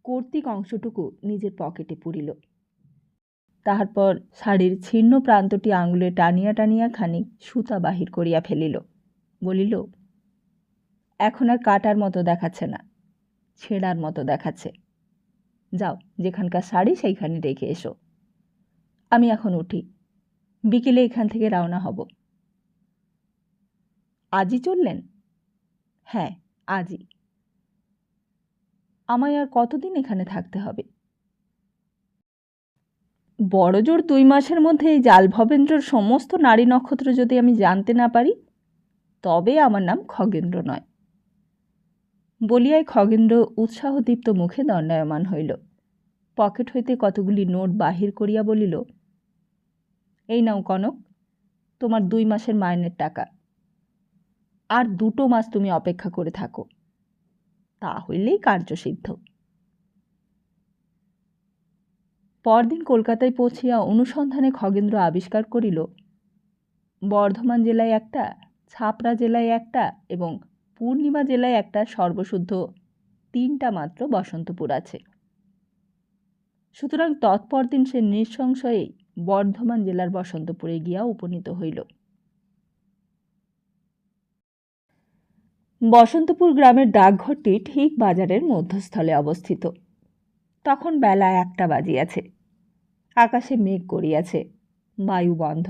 A: কর্তৃক অংশটুকু নিজের পকেটে পুরিল। তাহারপর শাড়ির ছিন্ন প্রান্তটি আঙুলে টানিয়া টানিয়া খানিক সুতা বাহির করিয়া ফেলিল। বলিল, এখন আর কাটার মতো দেখাচ্ছে না, ছেঁড়ার মতো দেখাচ্ছে। যাও, যেখানকার শাড়ি সেইখানে রেখে এসো। আমি এখন উঠি, বিকেলে এখান থেকে রওনা হব। আজই চললেন? হ্যাঁ, আজই। আমায় আর কতদিন এখানে থাকতে হবে? বড় জোর 2 মাসের মধ্যে এই জালভবেন্দ্রর সমস্ত নারী নক্ষত্র যদি আমি জানতে না পারি, তবে আমার নাম খগেন্দ্র নয়। বলিয়াই খগেন্দ্র উৎসাহদীপ্ত মুখে দণ্ডায়মান হইল। পকেট হইতে কতগুলি নোট বাহির করিয়া বলিল, এই নাও কনক, তোমার 2 মাসের মাইনের টাকা। আর 2 মাস তুমি অপেক্ষা করে থাকো, তা হইলেই কার্যসিদ্ধ। পরদিন কলকাতায় পৌঁছিয়া অনুসন্ধানে খগেন্দ্র আবিষ্কার করিল, বর্ধমান জেলায় একটা, ছাপড়া জেলায় একটা এবং পূর্ণিমা জেলায় একটা সর্বশুদ্ধ 3টা মাত্র বসন্তপুর আছে। সুতরাং তৎপর দিন সে নিঃসংশয়েই বর্ধমান জেলার বসন্তপুরে গিয়া উপনীত হইল। বসন্তপুর গ্রামের ডাকঘরটি ঠিক বাজারের মধ্যস্থলে অবস্থিত। তখন বেলা 1টা বাজিয়াছে। আকাশে মেঘ করিয়াছে, বায়ু বন্ধ।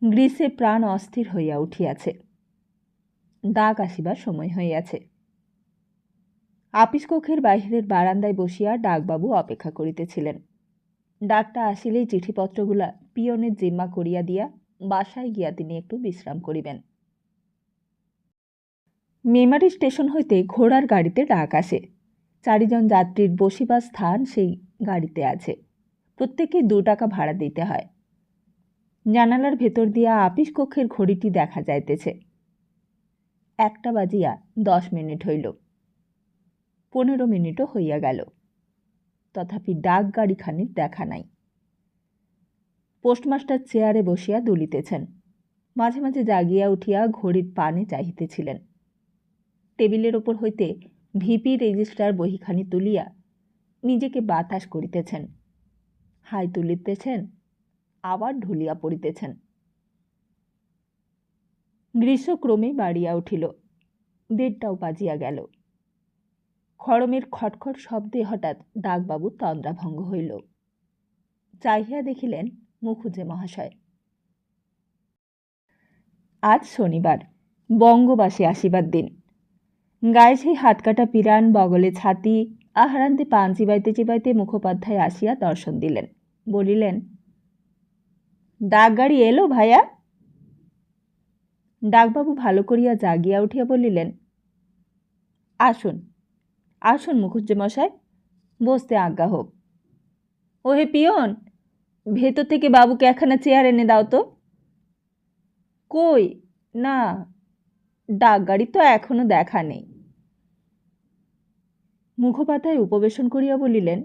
A: গ্রীষ্মে প্রাণ অস্থির হইয়া উঠিয়াছে। ডাক আসিবার সময় হইয়াছে। আপিস কক্ষের বাহিরের বারান্দায় বসিয়া ডাকবাবু অপেক্ষা করিতেছিলেন। ডাকটা আসিলেই চিঠিপত্রগুলা পিয়নের জিম্মা করিয়া দিয়া বাসায় গিয়া তিনি একটু বিশ্রাম করিবেন। মেমারি স্টেশন হইতে ঘোড়ার গাড়িতে ডাক আসে। 4 জন যাত্রীর বসিবার স্থান সেই গাড়িতে আছে। প্রত্যেককে 2 টাকা ভাড়া দিতে হয়। জানালার ভেতর দিয়া আপিস কক্ষের ঘড়িটি দেখা যাইতেছে। 1টা বাজিয়া 10 মিনিট হইল। 15 মিনিটও হইয়া গেল, তথাপি ডাক গাড়িখানির দেখা নাই। পোস্টমাস্টার চেয়ারে বসিয়া দুলিতেছেন। মাঝে মাঝে জাগিয়া উঠিয়া ঘড়ির পানে চাহিতেছিলেন। টেবিলের ওপর হইতে ভিপি রেজিস্ট্রার বহিখানি তুলিয়া নিজেকে বাতাস করিতেছেন। হাই তুলিতেছেন, আবার ঢুলিয়া পড়িতেছেন। গ্রীষ্ম ক্রমেই বাড়িয়া উঠিল। 1:30টাও বাজিয়া গেল। খড়মের খটখট শব্দে হঠাৎ ডাকবাবুর তন্দ্রাভঙ্গ হইল। চাহিয়া দেখিলেন মুখুজ্জে মহাশয়। আজ শনিবার, বঙ্গবাসী আসিবার দিন। গায়ে সেই হাতকাটা পিরান, বগলে ছাতি, আহারান্তে পান চিবাইতে চিবাইতে মুখোপাধ্যায় আসিয়া দর্শন দিলেন। বলিলেন, ডাকগাড়ি এলো ভাইয়া? ডাকবাবু ভালো করিয়া জাগিয়া উঠিয়া বলিলেন, আসুন আসুন মুখুজ্জে মশাই, বসতে আজ্ঞা হোক। ওহে পিয়ন, ভেতর থেকে বাবুকে একখানা চেয়ার এনে দাও তো। কই, না, ডাকগাড়ি তো এখনো দেখা নেই। মুখোপাধ্যায় উপবেশন করিয়া বলিলেন,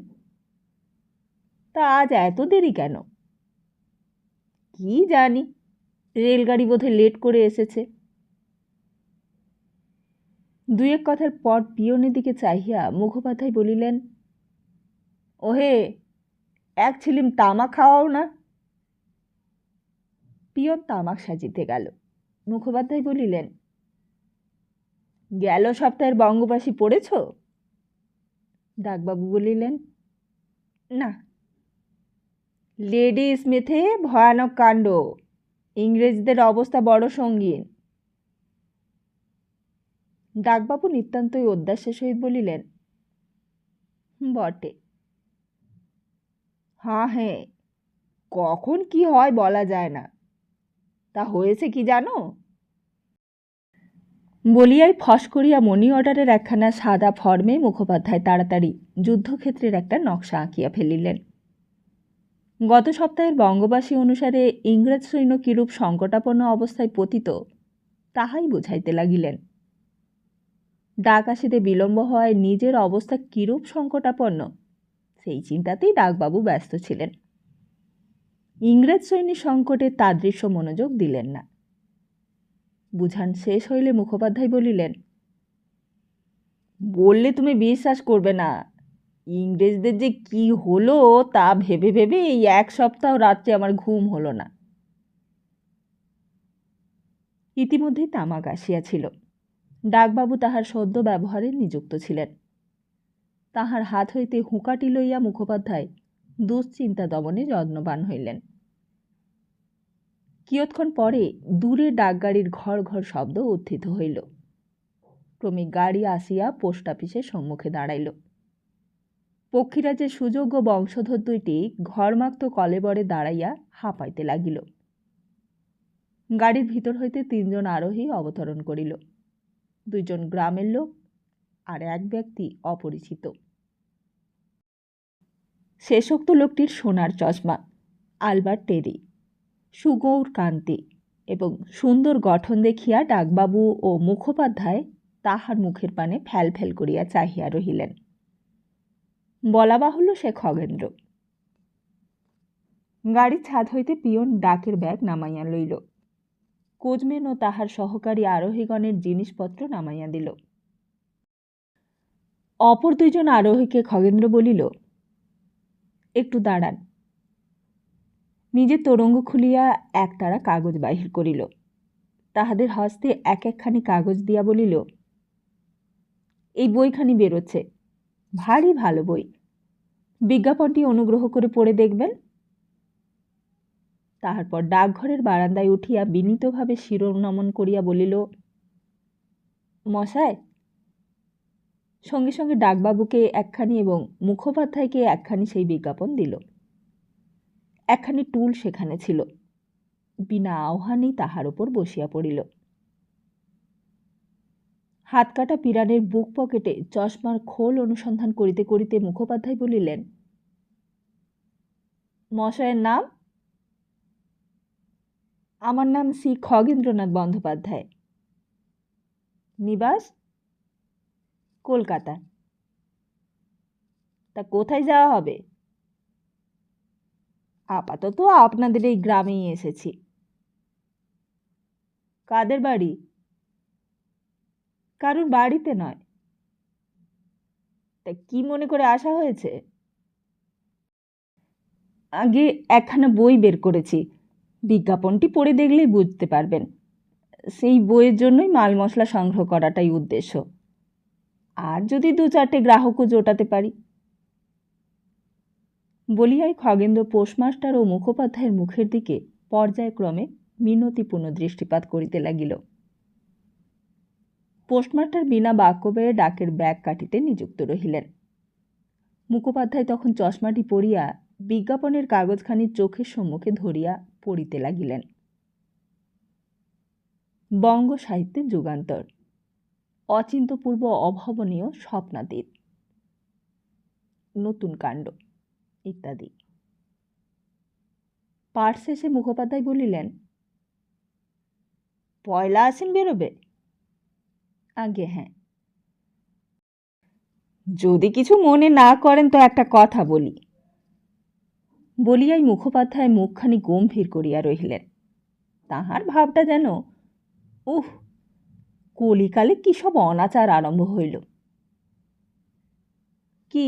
A: তা আজ এত দেরি কেন? কি জানি, রেলগাড়ি বোধহয় লেট করে এসেছে। 2-1 কথার পর পিয়নের দিকে চাহিয়া মুখোপাধ্যায় বলিলেন, ওহে, 1 ছিলিম তামাক খাওয়াও না। পিয়ন তামাক সাজিতে গেল। মুখোপাধ্যায় বলিলেন, গেল সপ্তাহের বঙ্গবাসী পড়েছ? ডাকবাবু বলিলেন, না। লেডি স্মিথে ভয়ানক কাণ্ড, ইংরেজদের অবস্থা বড় সঙ্গীন। ডাকবাবু নিতান্তই উদ্দাসের সহিত বলিলেন, বটে। হ্যাঁ, কখন কি হয় বলা যায় না। তা হয়েছে কি জানো? বলিয়াই ফস করিয়া মনি অর্ডারের একখানা সাদা ফর্মে মুখোপাধ্যায় তাড়াতাড়ি যুদ্ধক্ষেত্রের একটা নকশা আঁকিয়া ফেলিলেন। গত সপ্তাহের বঙ্গবাসী অনুসারে ইংরেজ সৈন্য কিরূপ সংকটাপন্ন অবস্থায় পতিত, তাহাই বুঝাইতে লাগিলেন। ডাক আসিতে বিলম্ব হওয়ায় নিজের অবস্থা কিরূপ সংকটাপন্ন, সেই চিন্তাতেই ডাকবাবু ব্যস্ত ছিলেন। ইংরেজ সৈনিক সংকটে তাদৃশ্য মনোযোগ দিলেন না। বুঝান শেষ হইলে মুখোপাধ্যায় বলিলেন, বললে তুমি বিশ্বাস করবে না, ইংরেজদের যে কি হলো তা ভেবে ভেবে এই 1 সপ্তাহ রাত্রে আমার ঘুম হলো না। ইতিমধ্যেই তামাক আসিয়াছিল। ডাকবাবু তাহার সদ্য ব্যবহারে নিযুক্ত ছিলেন। তাহার হাত হইতে হুঁকাটি লইয়া মুখোপাধ্যায় দুশ্চিন্তা দমনে যত্নবান হইলেন। কিয়ৎক্ষণ পরে দূরে ডাকগাড়ির ঘর ঘর শব্দ উত্থিত হইল। ক্রমে গাড়ি আসিয়া পোস্ট অফিসের সম্মুখে দাঁড়াইল। পক্ষীরাজের সুযোগ্য বংশধর দুইটি ঘরমাক্ত কলেবরে দাঁড়াইয়া হাঁপাইতে লাগিল। গাড়ির ভিতর হইতে 3 জন আরোহী অবতরণ করিল। 2 জন গ্রামের লোক আর এক ব্যক্তি অপরিচিত। শেষোক্ত লোকটির সোনার চশমা, আলবার টেরি, সুগৌর কান্তি এবং সুন্দর গঠন দেখিয়া ডাকবাবু ও মুখোপাধ্যায় তাহার মুখের পানে ফ্যাল ফ্যাল করিয়া চাহিয়া রহিলেন। বলা বাহুল্য সে খগেন্দ্র। গাড়ির ছাদ হইতে পিয়ন ডাকের ব্যাগ নামাইয়া লইল। কোচম্যান ও তাহার সহকারী আরোহীগণের জিনিসপত্র নামাইয়া দিল। অপর 2 জন আরোহীকে খগেন্দ্র বলিল, একটু দাঁড়ান। নিজের তোরঙ্গ খুলিয়া একতারা কাগজ বাহির করিল। তাহাদের হস্তে এক একখানি কাগজ দিয়া বলিল, এই বইখানি বেরোচ্ছে, ভারী ভালো বই। বিজ্ঞাপনটি অনুগ্রহ করে পড়ে দেখবেন। তাহার পর ডাকঘরের বারান্দায় উঠিয়া বিনীতভাবে শিরোনমন করিয়া বলিল, মশায়। সঙ্গে সঙ্গে ডাকবাবুকে একখানি এবং মুখোপাধ্যায়কে একখানি সেই বিজ্ঞাপন দিল। একখানি টুল সেখানে ছিল। বিনা আহ্বানেই তাহার ওপর বসিয়া পড়িল। হাত কাটা পিরানের বুক পকেটে চশমার খোল অনুসন্ধান করিতে করিতে মুখোপাধ্যায় বলিলেন, মশায়ের নাম? আমার নাম শ্রী খগেন্দ্রনাথ বন্দ্যোপাধ্যায়। নিবাস? কলকাতা। তা কোথায় যাওয়া হবে? আপাতত আপনাদের এই গ্রামেই এসেছি। কাদের বাড়ি? কারুর বাড়িতে নয়। তা কি মনে করে আসা হয়েছে? আগে একখানা বই বের করেছি, বিজ্ঞাপনটি পড়ে দেখলেই বুঝতে পারবেন। সেই বইয়ের জন্যই মাল মশলা সংগ্রহ করাটাই উদ্দেশ্য। আর যদি 2-4টে গ্রাহকও জোটাতে পারি। বলিয়াই খগেন্দ্র পোস্টমাস্টার ও মুখোপাধ্যায়ের মুখের দিকে পর্যায়ক্রমে মিনতিপূর্ণ দৃষ্টিপাত করিতে লাগিল। পোস্টমাস্টার বিনা বাক্য ব্যয়ে ডাকের ব্যাগ কাটিতে নিযুক্ত রহিলেন। মুখোপাধ্যায় তখন চশমাটি পরিয়া বিজ্ঞাপনের কাগজখানি চোখের সম্মুখে ধরিয়া পড়িতে লাগিলেন। বঙ্গ সাহিত্যের যুগান্তর, অচিন্তপূর্ব অভাবনীয় স্বপ্নাতীত, নতুন কাণ্ড ইত্যাদি। পাঠ শেষে মুখোপাধ্যায় বলিলেন, 1 আশ্বিন বেরোবে? আগে হ্যাঁ। যদি কিছু মনে না করেন তো একটা কথা বলি। বলিয়াই মুখোপাধ্যায় মুখখানি গম্ভীর করিয়া রহিলেন। তাহার ভাবটা যেন, কলিকালে কি সব অনাচার আরম্ভ হইল। কি?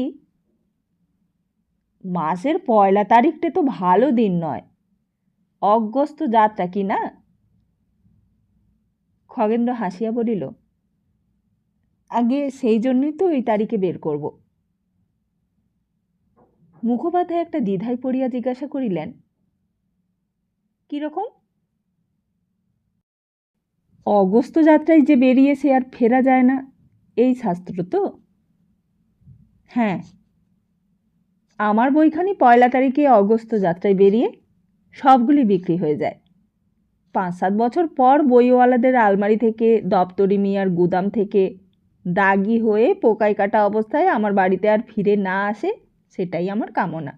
A: মাসের 1 তারিখটা তো ভালো দিন নয়, অগস্ত যাত্রা কি না? খগেন্দ্র হাসিয়া বলিল, আগে সেই জন্যই তো ওই তারিখে বের করব। মুখোপাধ্যায় একটা দ্বিধায় পড়িয়া জিজ্ঞাসা করিলেন, কিরকম? অগস্ত যাত্রায় যে বেরিয়েছে আর ফেরা যায় না, এই শাস্ত্র তো? হ্যাঁ, আমার বইখানি 1 তারিখে অগস্ত যাত্রায় বেরিয়ে সবগুলি বিক্রি হয়ে যায়। 5-7 বছর পর বইওয়ালাদের আলমারি থেকে, দপ্তরি মিয়ার গুদাম থেকে দাগি হয়ে পোকায় কাটা অবস্থায় আমার বাড়িতে আর ফিরে না আসে, সেটাই আমার কামনা।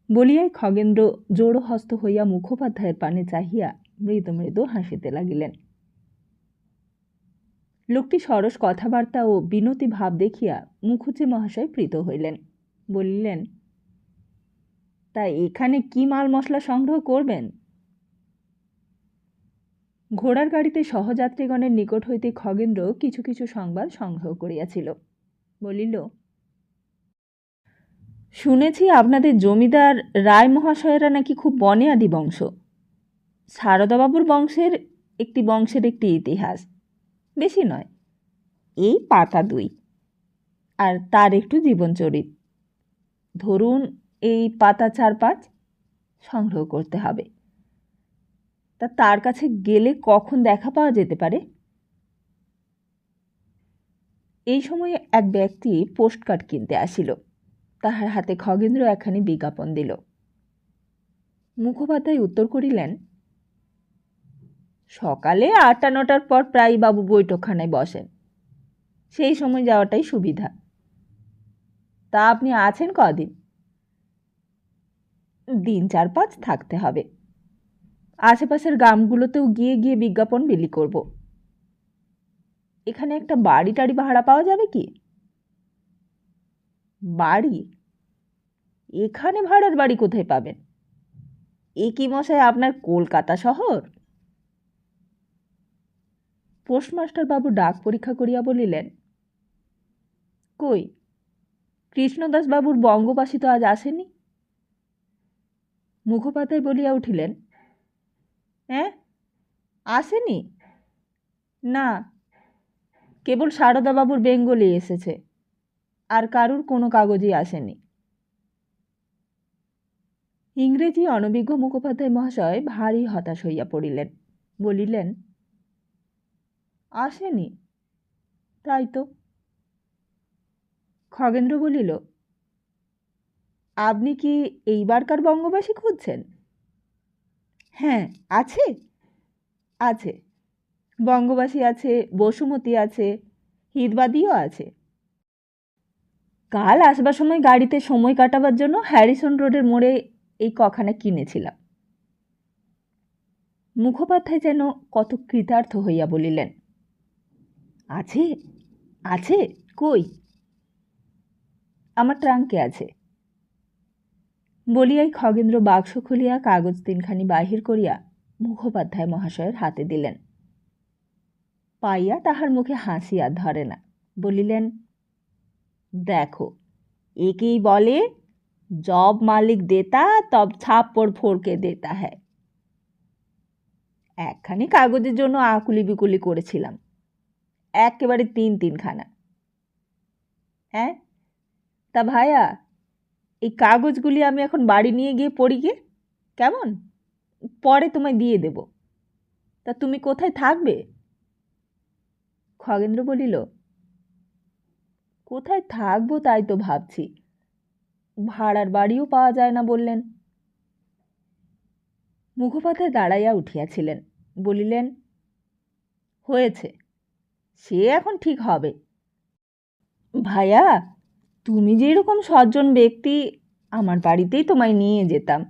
A: বলিয়াই খগেন্দ্র জোড়হস্ত হইয়া মুখোপাধ্যায়ের পানে চাহিয়া মৃদু মৃদু হাসিতে লাগিলেন। লোকটি সরস কথাবার্তা ও বিনতি ভাব দেখিয়া মুখুজ্জে মহাশয় প্রীত হইলেন। বলিলেন, তা এখানে কি মাল মশলা সংগ্রহ করবেন? ঘোড়ার গাড়িতে সহযাত্রীগণের নিকট হইতে খগেন্দ্র কিছু কিছু সংবাদ সংগ্রহ করিয়াছিল। বলিল, শুনেছি আপনাদের জমিদার রায় মহাশয়েরা নাকি খুব বনেয়াদি বংশ। সারদাবাবুর বংশের একটি ইতিহাস, বেশি নয়, এই পাতা 2, আর তার একটু জীবনচরিত, ধরুন এই পাতা 4-5 সংগ্রহ করতে হবে। তা তার কাছে গেলে কখন দেখা পাওয়া যেতে পারে? এই সময়ে এক ব্যক্তি পোস্টকার্ড কিনতে আসিল। তাহার হাতে খগেন্দ্র একখানি বিজ্ঞাপন দিল। মুখোপাধ্যায় উত্তর করিলেন, সকালে 8টা-9টার পর প্রায় বাবু বৈঠকখানায় বসেন, সেই সময় যাওয়াটাই সুবিধা। তা আপনি আছেন কদিন? দিন 4-5 থাকতে হবে। আশেপাশের গ্রামগুলোতেও গিয়ে গিয়ে বিজ্ঞাপন বিলি করব। এখানে একটা বাড়ি টাড়ি ভাড়া পাওয়া যাবে কি? বাড়ি? এখানে ভাড়ার বাড়ি কোথায় পাবেন? এ কি মশাই আপনার কলকাতা শহর? পোস্টমাস্টার বাবু ডাক পরীক্ষা করিয়া বলিলেন, কই, কৃষ্ণদাস বাবুর বঙ্গবাসী তো আজ আসেনি। মুখোপাধ্যায় বলিয়া উঠিলেন, হ্যাঁ, আসেনি? না, কেবল সারদাবাবুর বেঙ্গলি এসেছে, আর কারুর কোনো কাগজই আসেনি। ইংরেজি অনভিজ্ঞ মুখোপাধ্যায় মহাশয় ভারী হতাশ হইয়া পড়িলেন। বলিলেন, আসেনি? তাই তো। খগেন্দ্র বলিল, আপনি কি এইবারকার বঙ্গবাসী খুঁজছেন? হ্যাঁ, আছে, আছে, বঙ্গবাসী আছে, বসুমতী আছে, হিতবাদীও আছে। কাল আসবার সময় গাড়িতে সময় কাটাবার জন্য হ্যারিসন রোডের মোড়ে এই কখানা কিনেছিলাম। মুখোপাধ্যায় যেন কত কৃতার্থ হইয়া বলিলেন, আছে, আছে, কই? আমার ট্রাঙ্কে আছে। বলিয়াই খগেন্দ্র বাক্স খুলিয়া কাগজ 3খানি বাহির করিয়া মুখোপাধ্যায় মহাশয়ের হাতে দিলেন। পাইয়া তাহার মুখে হাসি আর ধরে না। বলিলেন, দেখো, একেই বলে জব মালিক দেতা তব ছাপ্পড় ফোড়কে দেতা হ্যায়। একখানি কাগজের জন্য আকুলি বিকুলি করেছিলাম, একেবারে 3খানা। হ্যাঁ, তা ভাইয়া, এই কাগজগুলি আমি এখন বাড়ি নিয়ে গিয়ে পড়ি গে, কেমন? পরে তোমায় দিয়ে দেব। তা তুমি কোথায় থাকবে? খগেন্দ্র বলিল, কোথায় থাকবো তাই তো ভাবছি, ভাড়ার বাড়িও পাওয়া যায় না বললেন। মুখোপাধ্যায় দাঁড়াইয়া উঠিয়াছিলেন। বলিলেন, হয়েছে, সে এখন ঠিক হবে। ভাইয়া, তুমি যেরকম সজ্জন ব্যক্তি, আমার বাড়িতেই তোমায় নিয়ে যেতাম।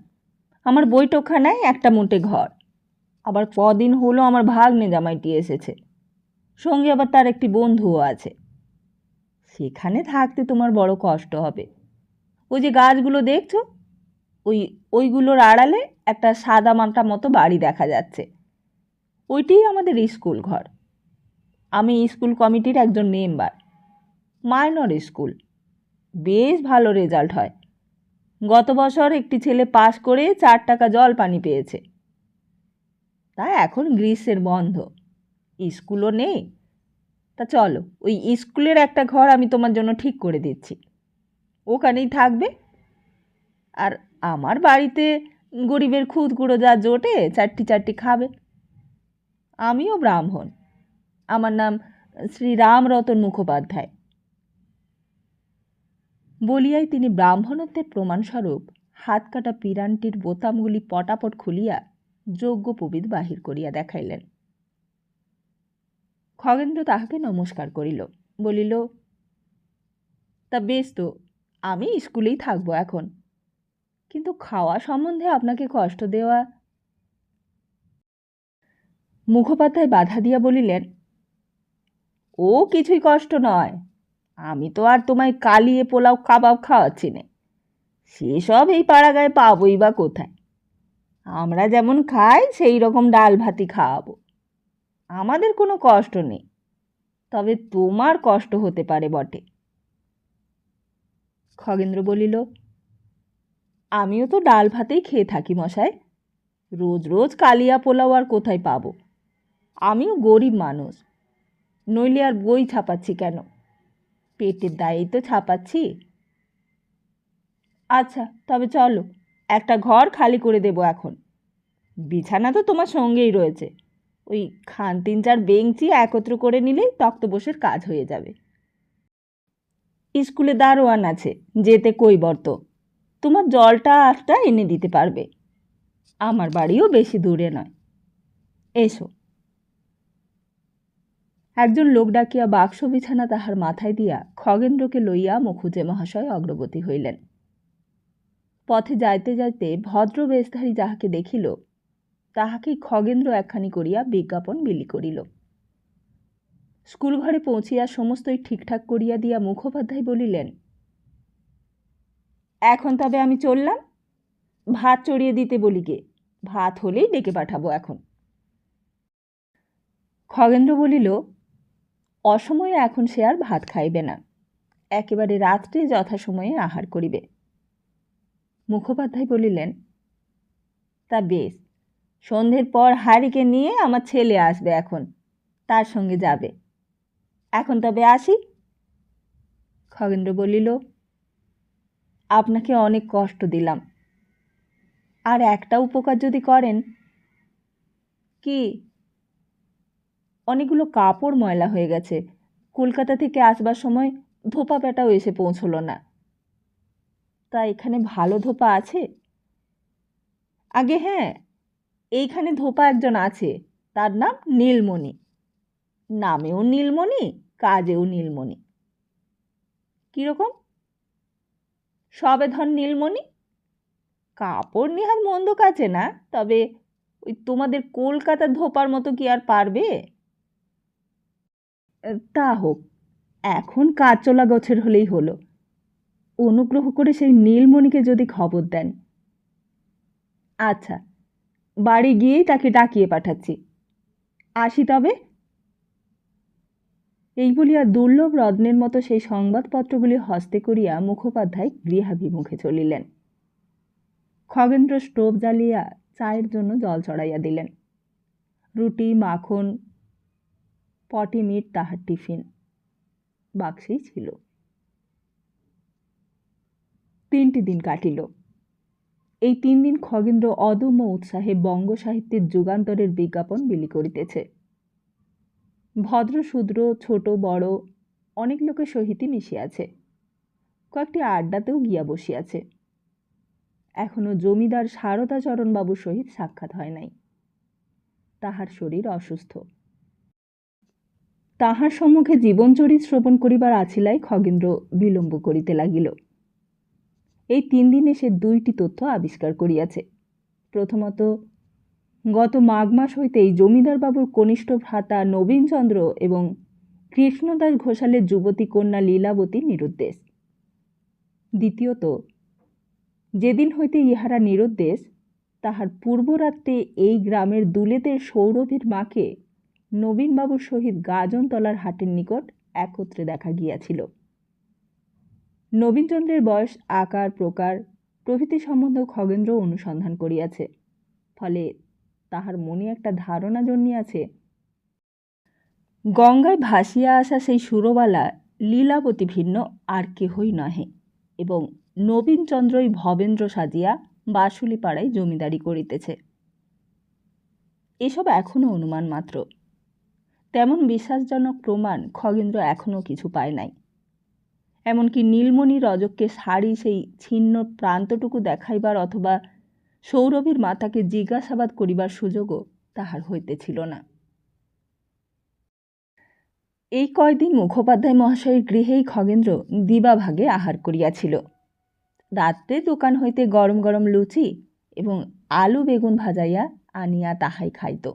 A: আমার বৈঠকখানায় একটা মোটে ঘর, আবার কদিন হলো আমার ভাগ্নে জামাইটি এসেছে, সঙ্গে আবার তার একটি বন্ধুও আছে। সেখানে থাকতে তোমার বড় কষ্ট হবে। ওই যে গাছগুলো দেখছো, ওইগুলোর আড়ালে একটা সাদা মাটা মতো বাড়ি দেখা যাচ্ছে, ওইটিই আমাদের স্কুল ঘর। আমি স্কুল কমিটির একজন মেম্বার। মাইনর স্কুল, বেশ ভালো রেজাল্ট হয়। গত বছর একটি ছেলে পাশ করে 4 টাকা জল পানি পেয়েছে। তা এখন গ্রীষ্মের বন্ধ, স্কুলও নেই। তা চলো, ওই স্কুলের একটা ঘর আমি তোমার জন্য ঠিক করে দিচ্ছি, ওখানেই থাকবে। আর আমার বাড়িতে গরিবের খুদ গুঁড়ো যা জোটে 4টি খাবে। আমিও ব্রাহ্মণ, আমার নাম শ্রী রামরতন মুখোপাধ্যায়। বলিয়াই তিনি ব্রাহ্মণত্বের প্রমাণস্বরূপ হাত কাটা পিরানটির বোতামগুলি পটাপট খুলিয়া যজ্ঞোপবীত বাহির করিয়া দেখাইলেন। খগেন্দ্র তাহাকে নমস্কার করিল। বলিল, তা বেশ তো, আমি স্কুলেই থাকবো এখন, কিন্তু খাওয়া সম্বন্ধে আপনাকে কষ্ট দেওয়া। মুখোপাধ্যায় বাধা দিয়া বলিলেন, ও কিছুই কষ্ট নয়, আমি তো আর তোমায় কালিয়ে পোলাও কাবাব খাওয়াচ্ছি না, সেসব এই পাড়াগায় পাবোই বা কোথায়? আমরা যেমন খাই সেই রকম ডাল ভাতই খাওয়াবো, আমাদের কোনো কষ্ট নেই। তবে তোমার কষ্ট হতে পারে বটে। খগেন্দ্র বলিল, আমিও তো ডাল ভাতেই খেয়ে থাকি মশাই, রোজ রোজ কালিয়া পোলাও আর কোথায় পাবো? আমিও গরিব মানুষ, নইলে আর বই ছাপাচ্ছি কেন? পেটের দায়েই তো ছাপাচ্ছি। আচ্ছা তবে চলো, একটা ঘর খালি করে দেবো এখন। বিছানা তো তোমার সঙ্গেই রয়েছে, ওই খান তিন চার বেঞ্চি একত্র করে নিলেই তক্তপোষের কাজ হয়ে যাবে। স্কুলে দারোয়ান আছে, যেতে কৈবর্ত, তোমার জলটা আটটা এনে দিতে পারবে। আমার বাড়িও বেশি দূরে নয়, এসো। একজন লোক ডাকিয়া বাক্স বিছানা তাহার মাথায় দিয়া খগেন্দ্রকে লইয়া মুখুজ্জে মহাশয় অগ্রগতি হইলেন। পথে যাইতে যাইতে ভদ্র বেশধারী যাহাকে দেখিল, তাহাকেই খগেন্দ্র একখানি করিয়া বিজ্ঞাপন বিলি করিল। স্কুল ঘরে পৌঁছিয়া সমস্তই ঠিকঠাক করিয়া দিয়া মুখোপাধ্যায় বলিলেন, এখন তবে আমি চললাম, ভাত চড়িয়ে দিতে বলি গে, ভাত হলেই ডেকে পাঠাবো এখন। খগেন্দ্র বলিল, অসময়ে এখন সে আর ভাত খাইবে না, একেবারে রাত্রে যথাসময়ে আহার করিবে। মুখোপাধ্যায় বলিলেন, তা বেশ, সন্ধ্যের পর হারিকে নিয়ে আমার ছেলে আসবে এখন, তার সঙ্গে যাবে। এখন তবে আসি। খগেন্দ্র বলিল, আপনাকে অনেক কষ্ট দিলাম, আর একটা উপকার যদি করেন। কি? অনেকগুলো কাপড় ময়লা হয়ে গেছে, কলকাতা থেকে আসবার সময় ধোপা পেটাও এসে পৌঁছলো না। তা এখানে ভালো ধোপা আছে? আগে হ্যাঁ, এইখানে ধোপা একজন আছে, তার নাম নীলমণি। নামেও নীলমণি, কাজেও নীলমণি। কীরকম? সবে ধন নীলমণি, কাপড় নেহাত মন্দ কাচে না, তবে ওই তোমাদের কলকাতার ধোপার মতো কি আর পারবে? তা হোক, এখন কাজচলা গোছের হলেই হলো। অনুগ্রহ করে সেই নীলমণিকে যদি খবর দেন। আচ্ছা, বাড়ি গিয়েই তাকে ডাকিয়ে পাঠাচ্ছি। আসি তবে। এই বলিয়া দুর্লভ রত্নের মতো সেই সংবাদপত্রগুলি হস্তে করিয়া মুখোপাধ্যায় গৃহাভিমুখে চলিলেন। খগেন্দ্র স্টোভ জ্বালিয়া চায়ের জন্য জল চড়াইয়া দিলেন। রুটি, মাখন, পটি মিট তাহার টিফিন বাক্সেই ছিল। 3টি দিন কাটিল। এই 3 দিন খগেন্দ্র অদম্য উৎসাহে বঙ্গ সাহিত্যের যুগান্তরের বিজ্ঞাপন বিলি করিতেছে। ভদ্র শূদ্র, ছোট বড় অনেক লোকের সহিতই মিশিয়াছে, কয়েকটি আড্ডাতেও গিয়া বসিয়াছে। এখনো জমিদার শারদাচরণবাবুর সহিত সাক্ষাৎ হয় নাই। তাহার শরীর অসুস্থ। তাহার সম্মুখে জীবনচরিত শ্রবণ করিবার আছিলাই খগেন্দ্র বিলম্ব করিতে লাগিল। এই 3 দিনে সে 2টি তথ্য আবিষ্কার করিয়াছে। প্রথমত, গত মাঘ মাস হইতেই জমিদার বাবুর কনিষ্ঠ ভ্রাতা নবীনচন্দ্র এবং কৃষ্ণদাস ঘোষালের যুবতী কন্যা লীলাবতী নিরুদ্দেশ। দ্বিতীয়ত, যেদিন হইতে ইহারা নিরুদ্দেশ, তাহার পূর্বরাত্রে এই গ্রামের দুলেতের সৌরভীর মাকে নবীনবাবুর সহিত গাজনতলার হাটের নিকট একত্রে দেখা গিয়াছিল। নবীনচন্দ্রের বয়স, আকার প্রকার প্রভৃতি সম্বন্ধে খগেন্দ্র অনুসন্ধান করিয়াছে। ফলে তাহার মনে একটা ধারণা জন্মিয়াছে, গঙ্গায় ভাসিয়া আসা সেই সুরবালা লীলাবতী ভিন্ন আর কেহই নহে, এবং নবীনচন্দ্রই ভবেন্দ্র সাজিয়া বাসুলিপাড়ায় জমিদারি করিতেছে। এসব এখনও অনুমান মাত্র, তেমন বিশ্বাসজনক প্রমাণ খগেন্দ্র এখনও কিছু পায় নাই। এমনকি নীলমণি রজককে শাড়ি সেই ছিন্ন প্রান্তটুকু দেখাইবার অথবা সৌরভীর মাতাকে জিজ্ঞাসাবাদ করিবার সুযোগও তাহার হইতেছিল না। এই কয়দিন মুখোপাধ্যায় মহাশয়ের গৃহেই খগেন্দ্র দিবাভাগে আহার করিয়াছিল। রাত্রে দোকান হইতে গরম গরম লুচি এবং আলু বেগুন ভাজাইয়া আনিয়া তাহাই খাইত।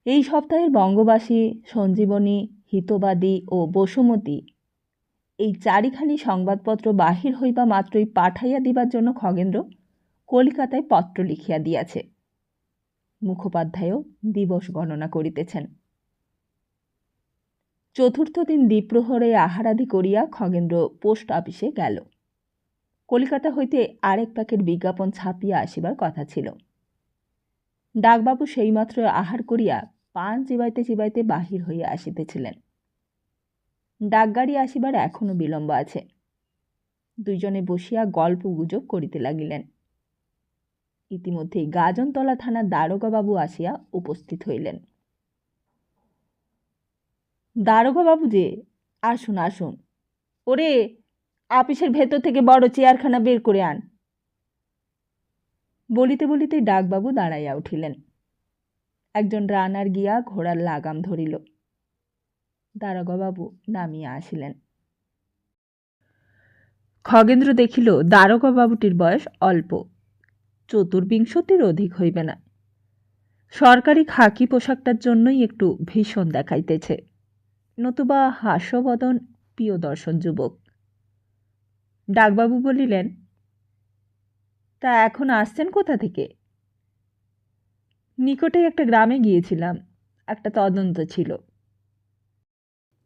A: এই সপ্তাহের বঙ্গবাসী, সঞ্জীবনী, হিতবাদী ও বসুমতী এই 4খানি সংবাদপত্র বাহির হইবা মাত্রই পাঠাইয়া দিবার জন্য খগেন্দ্র কলিকাতায় পত্র লিখিয়া দিয়াছে। মুখোপাধ্যায়ও দিবস গণনা করিতেছেন। চতুর্থ দিন দ্বিপ্রহরে আহারাদি করিয়া খগেন্দ্র পোস্ট অফিসে গেল। কলিকাতা হইতে আরেক প্যাকেট বিজ্ঞাপন ছাপিয়া আসিবার কথা ছিল। ডাকবাবু সেইমাত্র আহার করিয়া পান চিবাইতে চিবাইতে বাহির হইয়া আসিতেছিলেন। ডাকগাড়ি আসিবার এখনো বিলম্ব আছে। দুইজনে বসিয়া গল্প গুজব করিতে লাগিলেন। ইতিমধ্যেই গাজনতলা থানার দারোগাবাবু আসিয়া উপস্থিত হইলেন। দারোগাবাবু যে, আসুন আসুন। ওরে, আপিসের ভেতর থেকে বড় চেয়ারখানা বের করে আন। বলিতে বলিতে ডাকবাবু দাঁড়াইয়া উঠিলেন। একজন রানার গিয়া ঘোড়ার লাগাম ধরিল। দারোগাবাবু নামিয়া আসিলেন। খগেন্দ্র দেখিল দারোগাবাবুটির বয়স অল্প, ৪৪ অধিক হইবে না। সরকারি খাকি পোশাকটার জন্যই একটু ভীষণ দেখাইতেছে, নতুবা হাস্যবদন প্রিয়দর্শন যুবক। ডাকবাবু বলিলেন, তা এখন আসছেন কোথা থেকে? নিকটে একটা গ্রামে গিয়েছিলাম, একটা তদন্ত ছিল।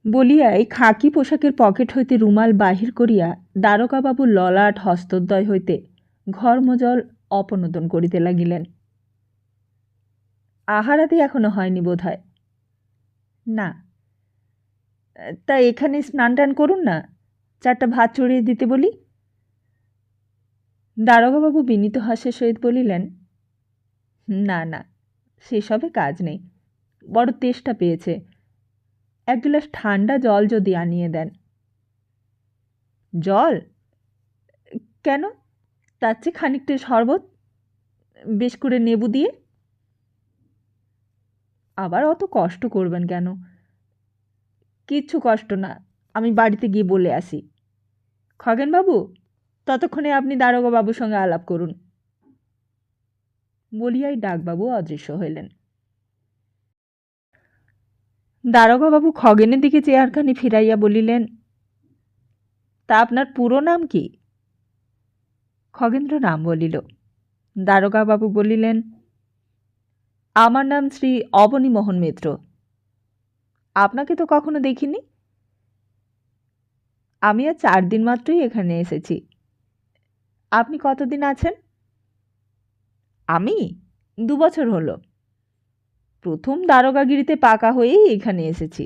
A: বলিয়াই খাকি পোশাকের পকেট হইতে রুমাল বাহির করিয়া দারোগাবাবুর ললাট হস্তদ্বয় হইতে ঘর্মজল অপনোদন করিতে লাগিলেন। আহারাদি এখনো হয়নি বোধ হয়। না। তা এখানে স্নান টান করুন না, 4টা ভাত চড়িয়ে দিতে বলি। দারোগাবাবু বিনীত হাস্যের সহিত বলিলেন, না না, সেসবে কাজ নেই, বড় তেষ্টা পেয়েছে, 1 গ্লাস ঠান্ডা জল যদি আনিয়ে দেন। জল? কেন? তার চেয়ে খানিকটা শরবত, বেশ করে নেবু দিয়ে। আবার অত কষ্ট করবেন কেন? কিচ্ছু কষ্ট না, আমি বাড়িতে গিয়ে বলে আসি। খগেনবাবু, ততক্ষণে আপনি দারোগাবাবুর সঙ্গে আলাপ করুন। বলিয়াই ডাকবাবু অদৃশ্য হইলেন। দারোগাবাবু খগেনের দিকে চেয়ারখানি ফিরাইয়া বলিলেন, তা আপনার পুরো নাম কি? খগেন্দ্র নাম বলিল। দারোগাবাবু বলিলেন, আমার নাম শ্রী অবনীমোহন মিত্র। আপনাকে তো কখনো দেখিনি। আমি আর 4 দিন মাত্রই এখানে এসেছি। আপনি কতদিন আছেন? আমি 2 বছর হলো। প্রথম দারোগাগিরিতে পাকা হয়েই এখানে এসেছি।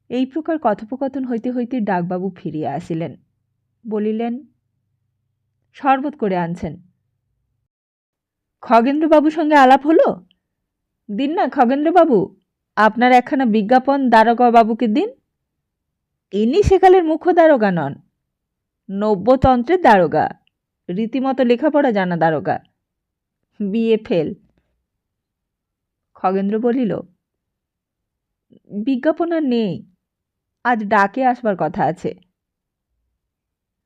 A: এই প্রকার কথোপকথন হইতে হইতে ডাকবাবু ফিরিয়া আসিলেন। বলিলেন, শরবত করে আনছেন। খগেন্দ্রবাবুর সঙ্গে আলাপ হলো? দিন না খগেন্দ্রবাবু, আপনার একখানা বিজ্ঞাপন দারোগাবাবুকে দিন। ইনি সেকালের মুখ্য দারোগা নন, নব্যতন্ত্রের দারোগা, রীতিমতো লেখাপড়া জানা দারোগা, বিএ ফেল। খগেন্দ্র বলিল, বিজ্ঞাপন আর নেই, আজ ডাকে আসবার কথা আছে।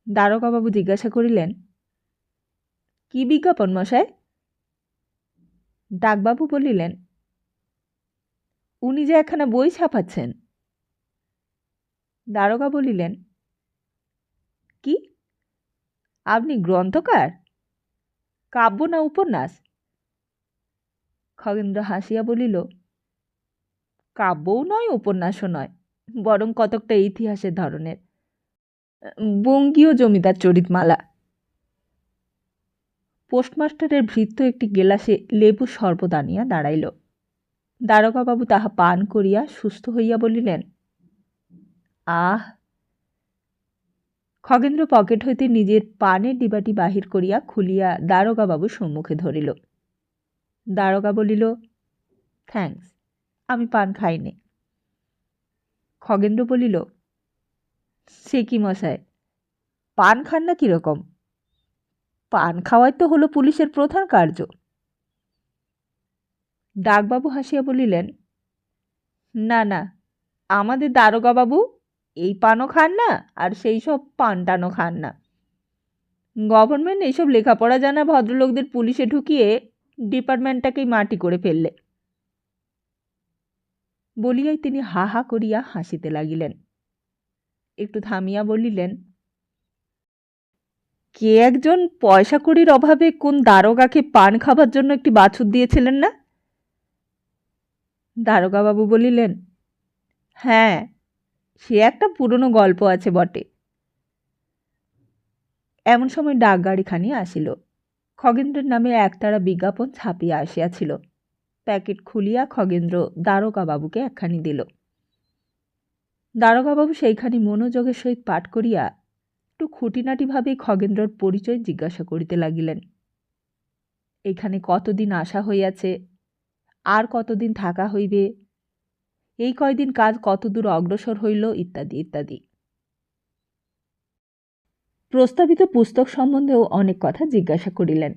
A: দারোগাবাবু জিজ্ঞাসা করিলেন, কি বিজ্ঞাপন মশাই? ডাকবাবু বলিলেন, উনি যে একখানা বই ছাপাচ্ছেন। দারোগা বলিলেন, কি? আপনি গ্রন্থকার? কাব্য না উপন্যাস? খগেন্দ্র হাসিয়া বলিল, কাব্যও নয় উপন্যাসও নয়, বরং কতকটা ইতিহাসের ধরনের, বঙ্গীয় জমিদার চরিতমালা। পোস্টমাস্টারের ভৃত্য একটি গেলাসে লেবু শরবত আনিয়া দাঁড়াইল। দারোগাবাবু তাহা পান করিয়া সুস্থ হইয়া বলিলেন, আহ। খগেন্দ্র পকেট হইতে নিজের পানের ডিবাটি বাহির করিয়া খুলিয়া দারোগাবাবুর সম্মুখে ধরিল। দারোগা বলিল, থ্যাঙ্কস, আমি পান খাইনি। খগেন্দ্র বলিল, সে কি মশাই, পান খান না কিরকম? পান খাওয়াই তো হলো পুলিশের প্রধান কার্য। ডাকবাবু হাসিয়া বলিলেন, না না, আমাদের দারোগাবাবু এই পানও খান না আর সেই সব পান টানও খান না। গভর্নমেন্ট এইসব লেখাপড়া জানা ভদ্রলোকদের পুলিশে ঢুকিয়ে ডিপার্টমেন্টটাকেই মাটি করে ফেললে। বলিয়াই তিনি হা হা করিয়া হাসিতে লাগিলেন। একটু থামিয়া বলিলেন, কে একজন পয়সা কড়ির অভাবে কোন দারোগাকে পান খাবার জন্য একটি বাছুর দিয়েছিলেন না? দারোগাবাবু বলিলেন, হ্যাঁ, সে একটা পুরনো গল্প আছে বটে। এমন সময় ডাকগাড়িখানি আসিল। খগেন্দ্রের নামে একতারা বিজ্ঞাপন ছাপিয়া আসিয়াছিল। প্যাকেট খুলিয়া খগেন্দ্র দারোগাবাবুকে একখানি দিল। দারোগাবাবু সেইখানি মনোযোগের সহিত পাঠ করিয়া একটু খুঁটিনাটিভাবে খগেন্দ্রর পরিচয় জিজ্ঞাসা করিতে লাগিলেন। এইখানে কতদিন আসা হইয়াছে, আর কতদিন থাকা হইবে, এই কয়দিন কাজ কতদূর অগ্রসর হইল, ইত্যাদি ইত্যাদি। প্রস্তাবিত পুস্তক সম্বন্ধেও অনেক কথা জিজ্ঞাসা করিলেন।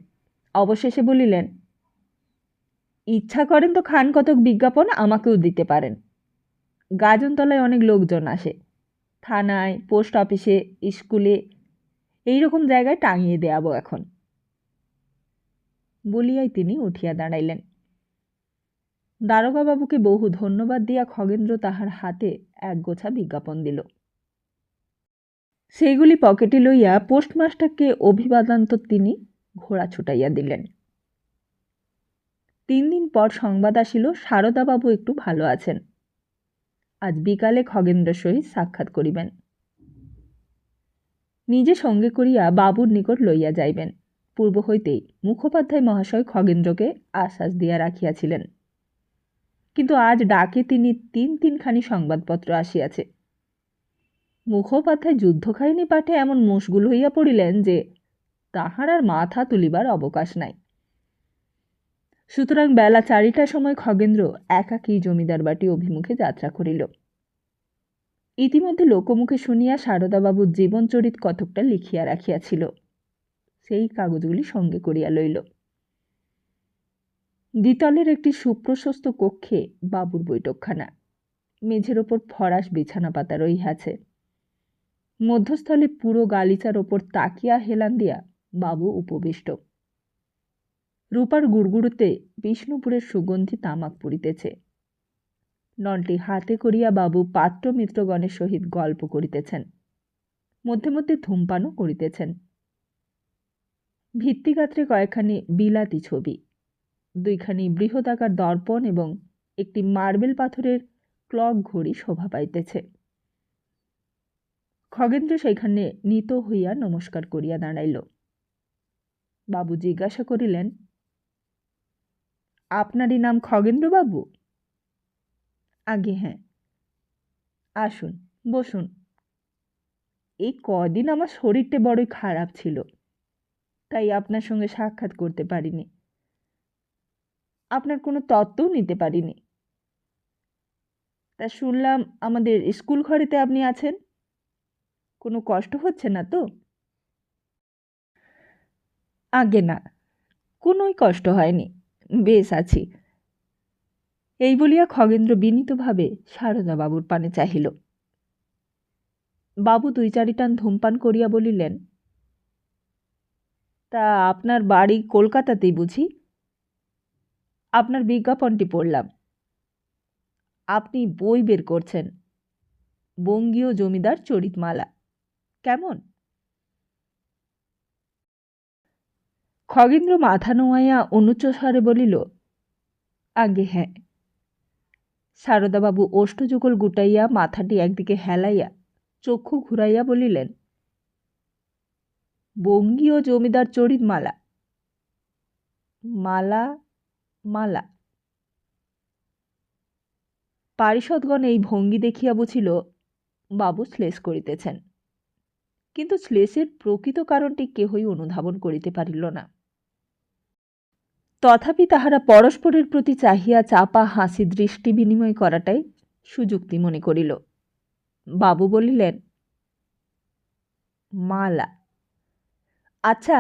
A: অবশেষে বলিলেন, ইচ্ছা করেন তো খান কতক বিজ্ঞাপন আমাকেও দিতে পারেন। গাজনতলায় অনেক লোকজন আসে, থানায়, পোস্ট অফিসে, স্কুলে, এইরকম জায়গায় টাঙিয়ে দেয়াবো এখন। বলিয়াই তিনি উঠিয়া দাঁড়াইলেন। দারোগাবাবুকে বহু ধন্যবাদ দিয়া খগেন্দ্র তাহার হাতে এক গোছা বিজ্ঞাপন দিল। সেইগুলি পকেটে লইয়া পোস্টমাস্টারকে অভিবাদান্তর তিনি ঘোড়া ছুটাইয়া দিলেন। 3 দিন পর সংবাদ আসিল সারদাবাবু একটু ভালো আছেন। আজ বিকালে খগেন্দ্রের সহিত সাক্ষাৎ করিবেন। নিজে সঙ্গে করিয়া বাবুর নিকট লইয়া যাইবেন। পূর্ব হইতেই মুখোপাধ্যায় মহাশয় খগেন্দ্রকে আশ্বাস দিয়া রাখিয়াছিলেন। কিন্তু আজ ডাকে তিনি 3 সংবাদপত্র আসিয়াছে। মুখোপাধ্যায় যুদ্ধকাহিনী পাঠে এমন মশগুল হইয়া পড়িলেন যে তাহার আর মাথা তুলিবার অবকাশ নাই। সুতরাং বেলা 4টার সময় খগেন্দ্র একাকী জমিদার বাটি অভিমুখে যাত্রা করিল। ইতিমধ্যে লোকমুখে শুনিয়া সারদাবাবুর জীবনচরিত কতকটা লিখিয়া রাখিয়াছিল, সেই কাগজগুলি সঙ্গে করিয়া লইল। দ্বিতলের একটি সুপ্রশস্ত কক্ষে বাবুর বৈঠকখানা। মেঝের ওপর ফরাস বিছানা পাতা রহিয়াছে। মধ্যস্থলে পুরো গালিচার ওপর তাকিয়া হেলান দিয়া বাবু উপবিষ্ট। রূপার গুড়গুড়োতে বিষ্ণুপুরের সুগন্ধি তামাক পুড়িতেছে। নলটি হাতে করিয়া বাবু পাত্র মিত্রগণের সহিত গল্প করিতেছেন, মধ্যে মধ্যে ধূমপানও করিতেছেন। ভিত্তিগাত্রে কয়েকখানি বিলাতি ছবি, 2খানি বৃহদাকার দর্পণ এবং একটি মার্বেল পাথরের ক্লক ঘড়ি শোভা পাইতেছে। খগেন্দ্র সেইখানে নীত হইয়া নমস্কার করিয়া দাঁড়াইল। বাবু জিজ্ঞাসা করিলেন, আপনারই নাম খগেন্দ্রবাবু? আগে হ্যাঁ। আসুন, বসুন। এই কদিন আমার শরীরটা বড়ই খারাপ ছিল, তাই আপনার সঙ্গে সাক্ষাৎ করতে পারিনি, আপনার কোনো তত্ত্বও নিতে পারিনি। তা শুনলাম আমাদের স্কুল ঘরেতে আপনি আছেন, কোনো কষ্ট হচ্ছে না তো? আগে না, কোনোই কষ্ট হয়নি, বেশ আছি। এই বলিয়া খগেন্দ্র বিনীতভাবে সারদাবাবুর পানে চাহিল। বাবু 2-4 টান ধূমপান করিয়া বলিলেন, তা আপনার বাড়ি কলকাতাতেই বুঝি? আপনার বিজ্ঞাপনটি পড়লাম, আপনি বই বের করছেন, বঙ্গীয় জমিদার চরিতমালা, কেমন? খগেন্দ্র মাথা নোয়াইয়া অনুচ্চ স্বরে বলিল, আগে হ্যাঁ। সারদাবাবু ওষ্ঠযুগল গুটাইয়া মাথাটি একদিকে হেলাইয়া চক্ষু ঘুরাইয়া বলিলেন, বঙ্গীয় জমিদার চরিতমালা, মালা মালা। পারিষদগণ এই ভঙ্গি দেখিয়া বুঝিল বাবু শ্লেষ করিতেছেন, কিন্তু শ্লেষের প্রকৃত কারণটি কেহই অনুধাবন করিতে পারিল না। তথাপি তাহারা পরস্পরের প্রতি চাহিয়া চাপা হাসি দৃষ্টি বিনিময় করাটাই সুযুক্তি মনে করিল। বাবু বলিলেন, মালা। আচ্ছা,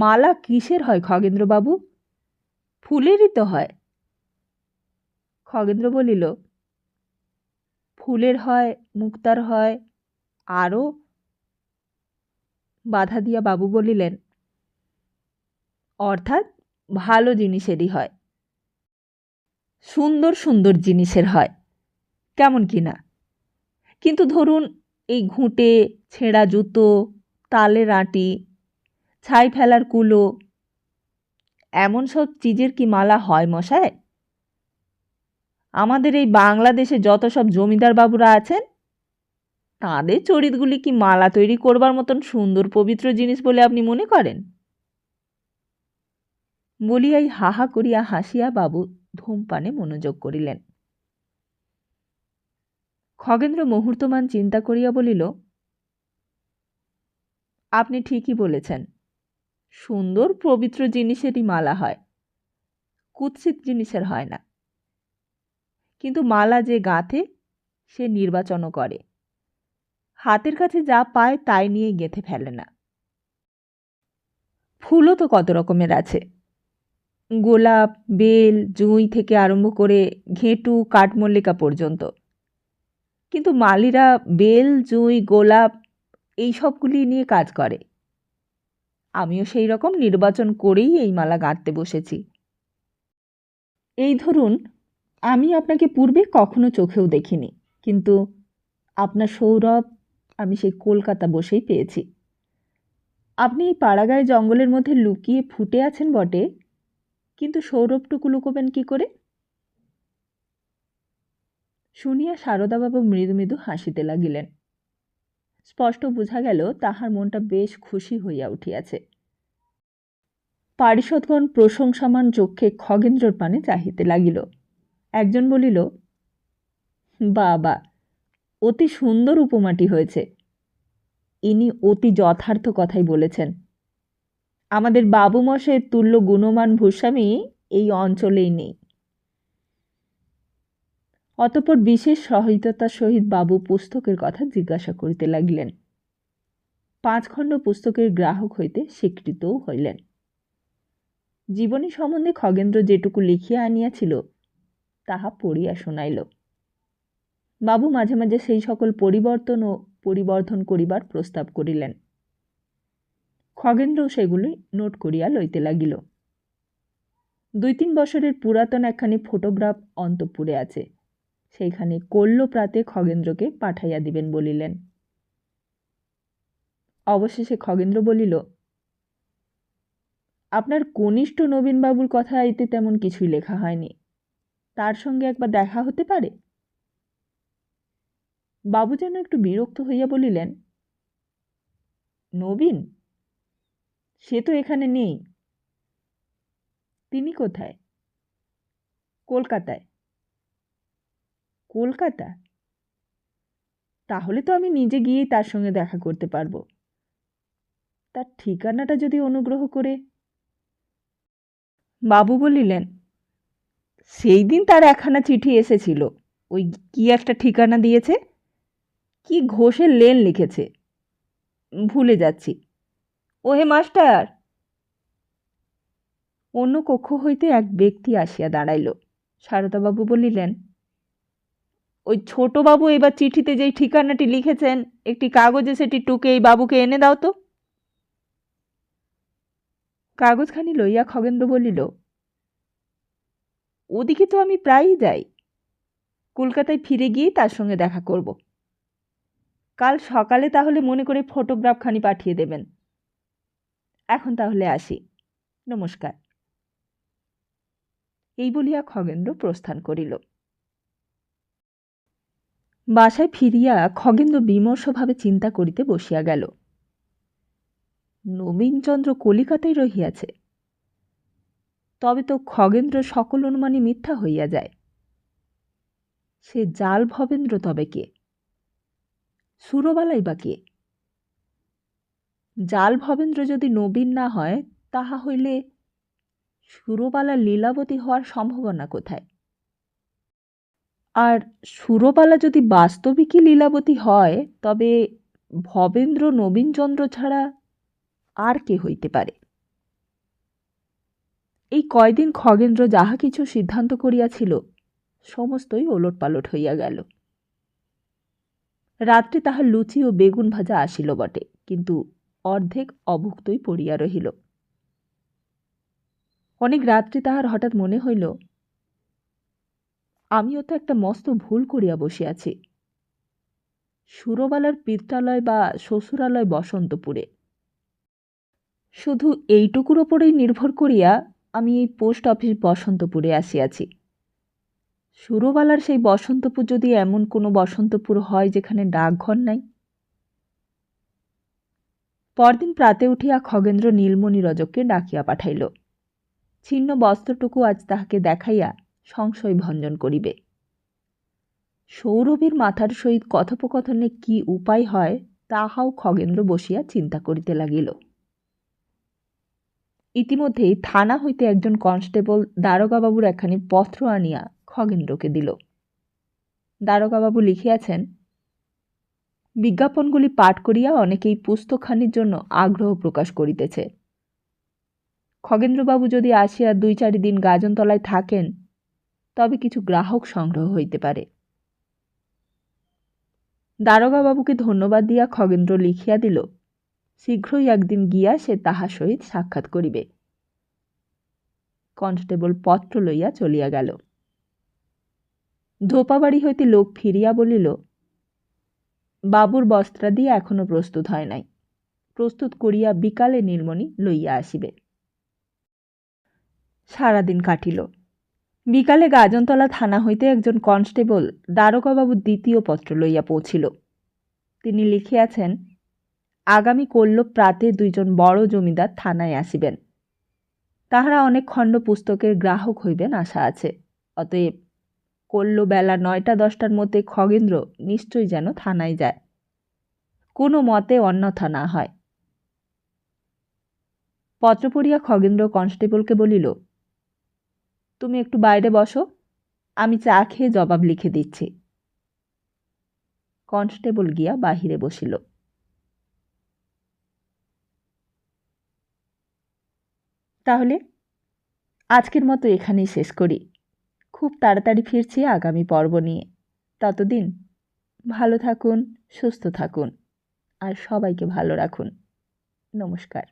A: মালা কিসের হয় খগেন্দ্রবাবু? ফুলেরই তো হয়। খগেন্দ্র বলিল, ফুলের হয়, মুক্তার হয়, আরও। বাধা দিয়া বাবু বলিলেন, অর্থাৎ ভালো জিনিসেরই হয়, সুন্দর সুন্দর জিনিসের হয়, কেমন কিনা। কিন্তু ধরুন এই ঘুঁটে, ছেঁড়া জুতো, তালের আঁটি, ছাই ফেলার কুলো, এমন সব চিজের কি মালা হয় মশায়? আমাদের এই বাংলাদেশে যত সব জমিদার বাবুরা আছেন, তাদের চরিতগুলি কি মালা তৈরি করবার মতন সুন্দর পবিত্র জিনিস বলে আপনি মনে করেন? বলিয়াই হাহা করিয়া হাসিয়া বাবু ধূমপানে মনোযোগ করিলেন। খগেন্দ্র মুহূর্তমান চিন্তা করিয়া বলিল, আপনি ঠিকই বলেছেন, সুন্দর পবিত্র জিনিসেরই মালা হয়, কুৎসিত জিনিসের হয় না। কিন্তু মালা যে গাঁথে সে নির্বাচনও করে, হাতের কাছে যা পায় তাই নিয়ে গেঁথে ফেলে না। ফুলও তো কত রকমের আছে, গোলাপ, বেল, জুঁই থেকে আরম্ভ করে ঘেঁটু, কাঠমল্লিকা পর্যন্ত। কিন্তু মালিরা বেল, জুঁই, গোলাপ এই সবগুলি নিয়ে কাজ করে। আমিও সেই রকম নির্বাচন করেই এই মালা গাঁথতে বসেছি। এই ধরুন, আমি আপনাকে পূর্বে কখনো চোখেও দেখিনি, কিন্তু আপনার সৌরভ আমি সেই কলকাতা বসেই পেয়েছি। আপনি এই পাড়াগাঁয়ে জঙ্গলের মধ্যে লুকিয়ে ফুটে আছেন বটে, কিন্তু সৌরভটুকু লুকোবেন কি করে? শুনিয়া সারদাবাবু মৃদু মৃদু হাসিতে লাগিলেন। স্পষ্ট বোঝা গেল তাহার মনটা বেশ খুশি হইয়া উঠিয়াছে। পারিষদগণ প্রশংসামান চক্ষে খগেন্দ্রর পানে চাহিতে লাগিল। একজন বলিল, বাবা, অতি সুন্দর উপমাটি হয়েছে। ইনি অতি যথার্থ কথাই বলেছেন। আমাদের বাবুমশাইয়ের তুল্য গুণমান ভূস্বামী এই অঞ্চলেই নেই। অতঃপর বিশেষ সহিষ্ণুতার সহিত বাবু পুস্তকের কথা জিজ্ঞাসা করিতে লাগিলেন। 5 খণ্ড পুস্তকের গ্রাহক হইতে স্বীকৃতও হইলেন। জীবনী সম্বন্ধে খগেন্দ্র যেটুকু লিখিয়া আনিয়াছিল তাহা পড়িয়া শোনাইল। বাবু মাঝে মাঝে সেই সকল পরিবর্তন ও পরিবর্ধন করিবার প্রস্তাব করিলেন। খগেন্দ্র সেগুলি নোট করিয়া লইতে লাগিল। 2-3 বছরের পুরাতন একখানি ফটোগ্রাফ অন্তঃপুরে আছে, সেইখানে কল্য প্রাতে খগেন্দ্রকে পাঠাইয়া দিবেন বলিলেন। অবশেষে খগেন্দ্র বলিল, আপনার কনিষ্ঠ নবীনবাবুর কথা এতে তেমন কিছুই লেখা হয়নি, তার সঙ্গে একবার দেখা হতে পারে? বাবু যেন একটু বিরক্ত হইয়া বলিলেন, নবীন? সে তো এখানে নেই। তিনি কোথায়? কলকাতায়। কলকাতা? তাহলে তো আমি নিজে গিয়েই তার সঙ্গে দেখা করতে পারবো। তার ঠিকানাটা যদি অনুগ্রহ করে। বাবু বলিলেন, সেই দিন তার একখানা চিঠি এসেছিল, ওই কি একটা ঠিকানা দিয়েছে, কি ঘোষের লেন লিখেছে, ভুলে যাচ্ছি। ওহে মাস্টার! অন্য কক্ষ হইতে এক ব্যক্তি আসিয়া দাঁড়াইল। সারদাবাবু বলিলেন, ওই ছোটবাবু এবার চিঠিতে যেই ঠিকানাটি লিখেছেন একটি কাগজে সেটি টুকে এই বাবুকে এনে দাও তো। কাগজখানি লইয়া খগেন্দ্র বলিল, ওদিকে তো আমি প্রায়ই যাই, কলকাতায় ফিরে গিয়ে তার সঙ্গে দেখা করব। কাল সকালে তাহলে মনে করে ফটোগ্রাফখানি পাঠিয়ে দেবেন। এখন তাহলে আসি, নমস্কার। এই বলিয়া খগেন্দ্র প্রস্থান করিল। বাসায় ফিরিয়া খগেন্দ্র বিমর্ষভাবে চিন্তা করিতে বসিয়া গেল। নবীনচন্দ্র কলিকাতায় রহিয়াছে, তবে তো খগেন্দ্র সকল অনুমানই মিথ্যা হইয়া যায়। সে জাল ভবেন্দ্র তবে কে? সুরবালাই বা কে? জাল ভবেন্দ্র যদি নবীন না হয়, তাহা হইলে সুরবালা লীলাবতী হওয়ার সম্ভাবনা কোথায়? আর সুরবালা যদি বাস্তবিকই লীলাবতী হয়, তবে ভবেন্দ্র নবীনচন্দ্র ছাড়া আর কে হইতে পারে? এই কয়দিন খগেন্দ্র যাহা কিছু সিদ্ধান্ত করিয়াছিল সমস্তই ওলটপালট হইয়া গেল। রাত্রে তাহার লুচি ও বেগুন ভাজা আসিল বটে, কিন্তু অর্ধেক অভুক্তই পড়িয়া রহিল। অনেক রাত্রে তাহার হঠাৎ মনে হইল, আমিও তো একটা মস্ত ভুল করিয়া বসিয়াছি। সুরবালার পিত্রালয় বা শ্বশুরালয় বসন্তপুরে। শুধু এইটুকুর ওপরেই নির্ভর করিয়া আমি এই পোস্ট অফিস বসন্তপুরে আসিয়াছি। সুরবালার সেই বসন্তপুর যদি এমন কোনো বসন্তপুর হয় যেখানে ডাকঘর নাই। পরদিন প্রাতে উঠিয়া খগেন্দ্র নীলমণি রজককে ডাকিয়া পাঠাইল। ছিন্ন বস্ত্রটুকু আজ তাহাকে দেখাইয়া সংশয় ভঞ্জন করিবে। সৌরভীর মাথার সহিত কথোপকথনে কি উপায় হয় তাহাও খগেন্দ্র বসিয়া চিন্তা করিতে লাগিল। ইতিমধ্যেই থানা হইতে একজন কনস্টেবল দারোগাবাবুর একখানি পত্র আনিয়া খগেন্দ্রকে দিল। দারোগাবাবু লিখিয়াছেন, বিজ্ঞাপনগুলি পাঠ করিয়া অনেকেই পুস্তকখানির জন্য আগ্রহ প্রকাশ করিতেছে। খগেন্দ্রবাবু যদি আসিয়া 2-4 দিন গাজনতলায় থাকেন তবে কিছু গ্রাহক সংগ্রহ হইতে পারে। দারোগাবাবুকে ধন্যবাদ দিয়া খগেন্দ্র লিখিয়া দিল, শীঘ্রই একদিন গিয়া সে তাহার সহিত সাক্ষাৎ করিবে। কনস্টেবল পত্র লইয়া চলিয়া গেল। ধোপাবাড়ি হইতে লোক ফিরিয়া বলিল, বাবুর বস্ত্রাদি এখনো প্রস্তুত হয় নাই, প্রস্তুত করিয়া বিকালে নীলমণি লইয়া আসিবে। সারাদিন কাটিল। বিকালে গাজনতলা থানা হইতে একজন কনস্টেবল দারোগাবাবুর দ্বিতীয় পত্র লইয়া পৌঁছিল। তিনি লিখিয়াছেন, আগামী কল্য প্রাতে 2 জন বড় জমিদার থানায় আসিবেন। তাহারা অনেক খণ্ড পুস্তকের গ্রাহক হইবেন আশা আছে। অতএব কল্য বেলা 9টা-10টার মধ্যে খগেন্দ্র নিশ্চয়ই যেন থানায় যায়, কোনো মতে অন্যথা না হয়। পত্র পড়িয়া খগেন্দ্র কনস্টেবলকে বলিল, তুমি একটু বাইরে বসো, আমি চা খেয়ে জবাব লিখে দিচ্ছি। কনস্টেবল গিয়া বাহিরে বসিল। তাহলে আজকের মতো এখানেই শেষ করি। খুব তাড়াতাড়ি ফিরছি আগামী পর্ব নিয়ে। ততদিন ভালো থাকুন, সুস্থ থাকুন আর সবাইকে ভালো রাখুন। নমস্কার।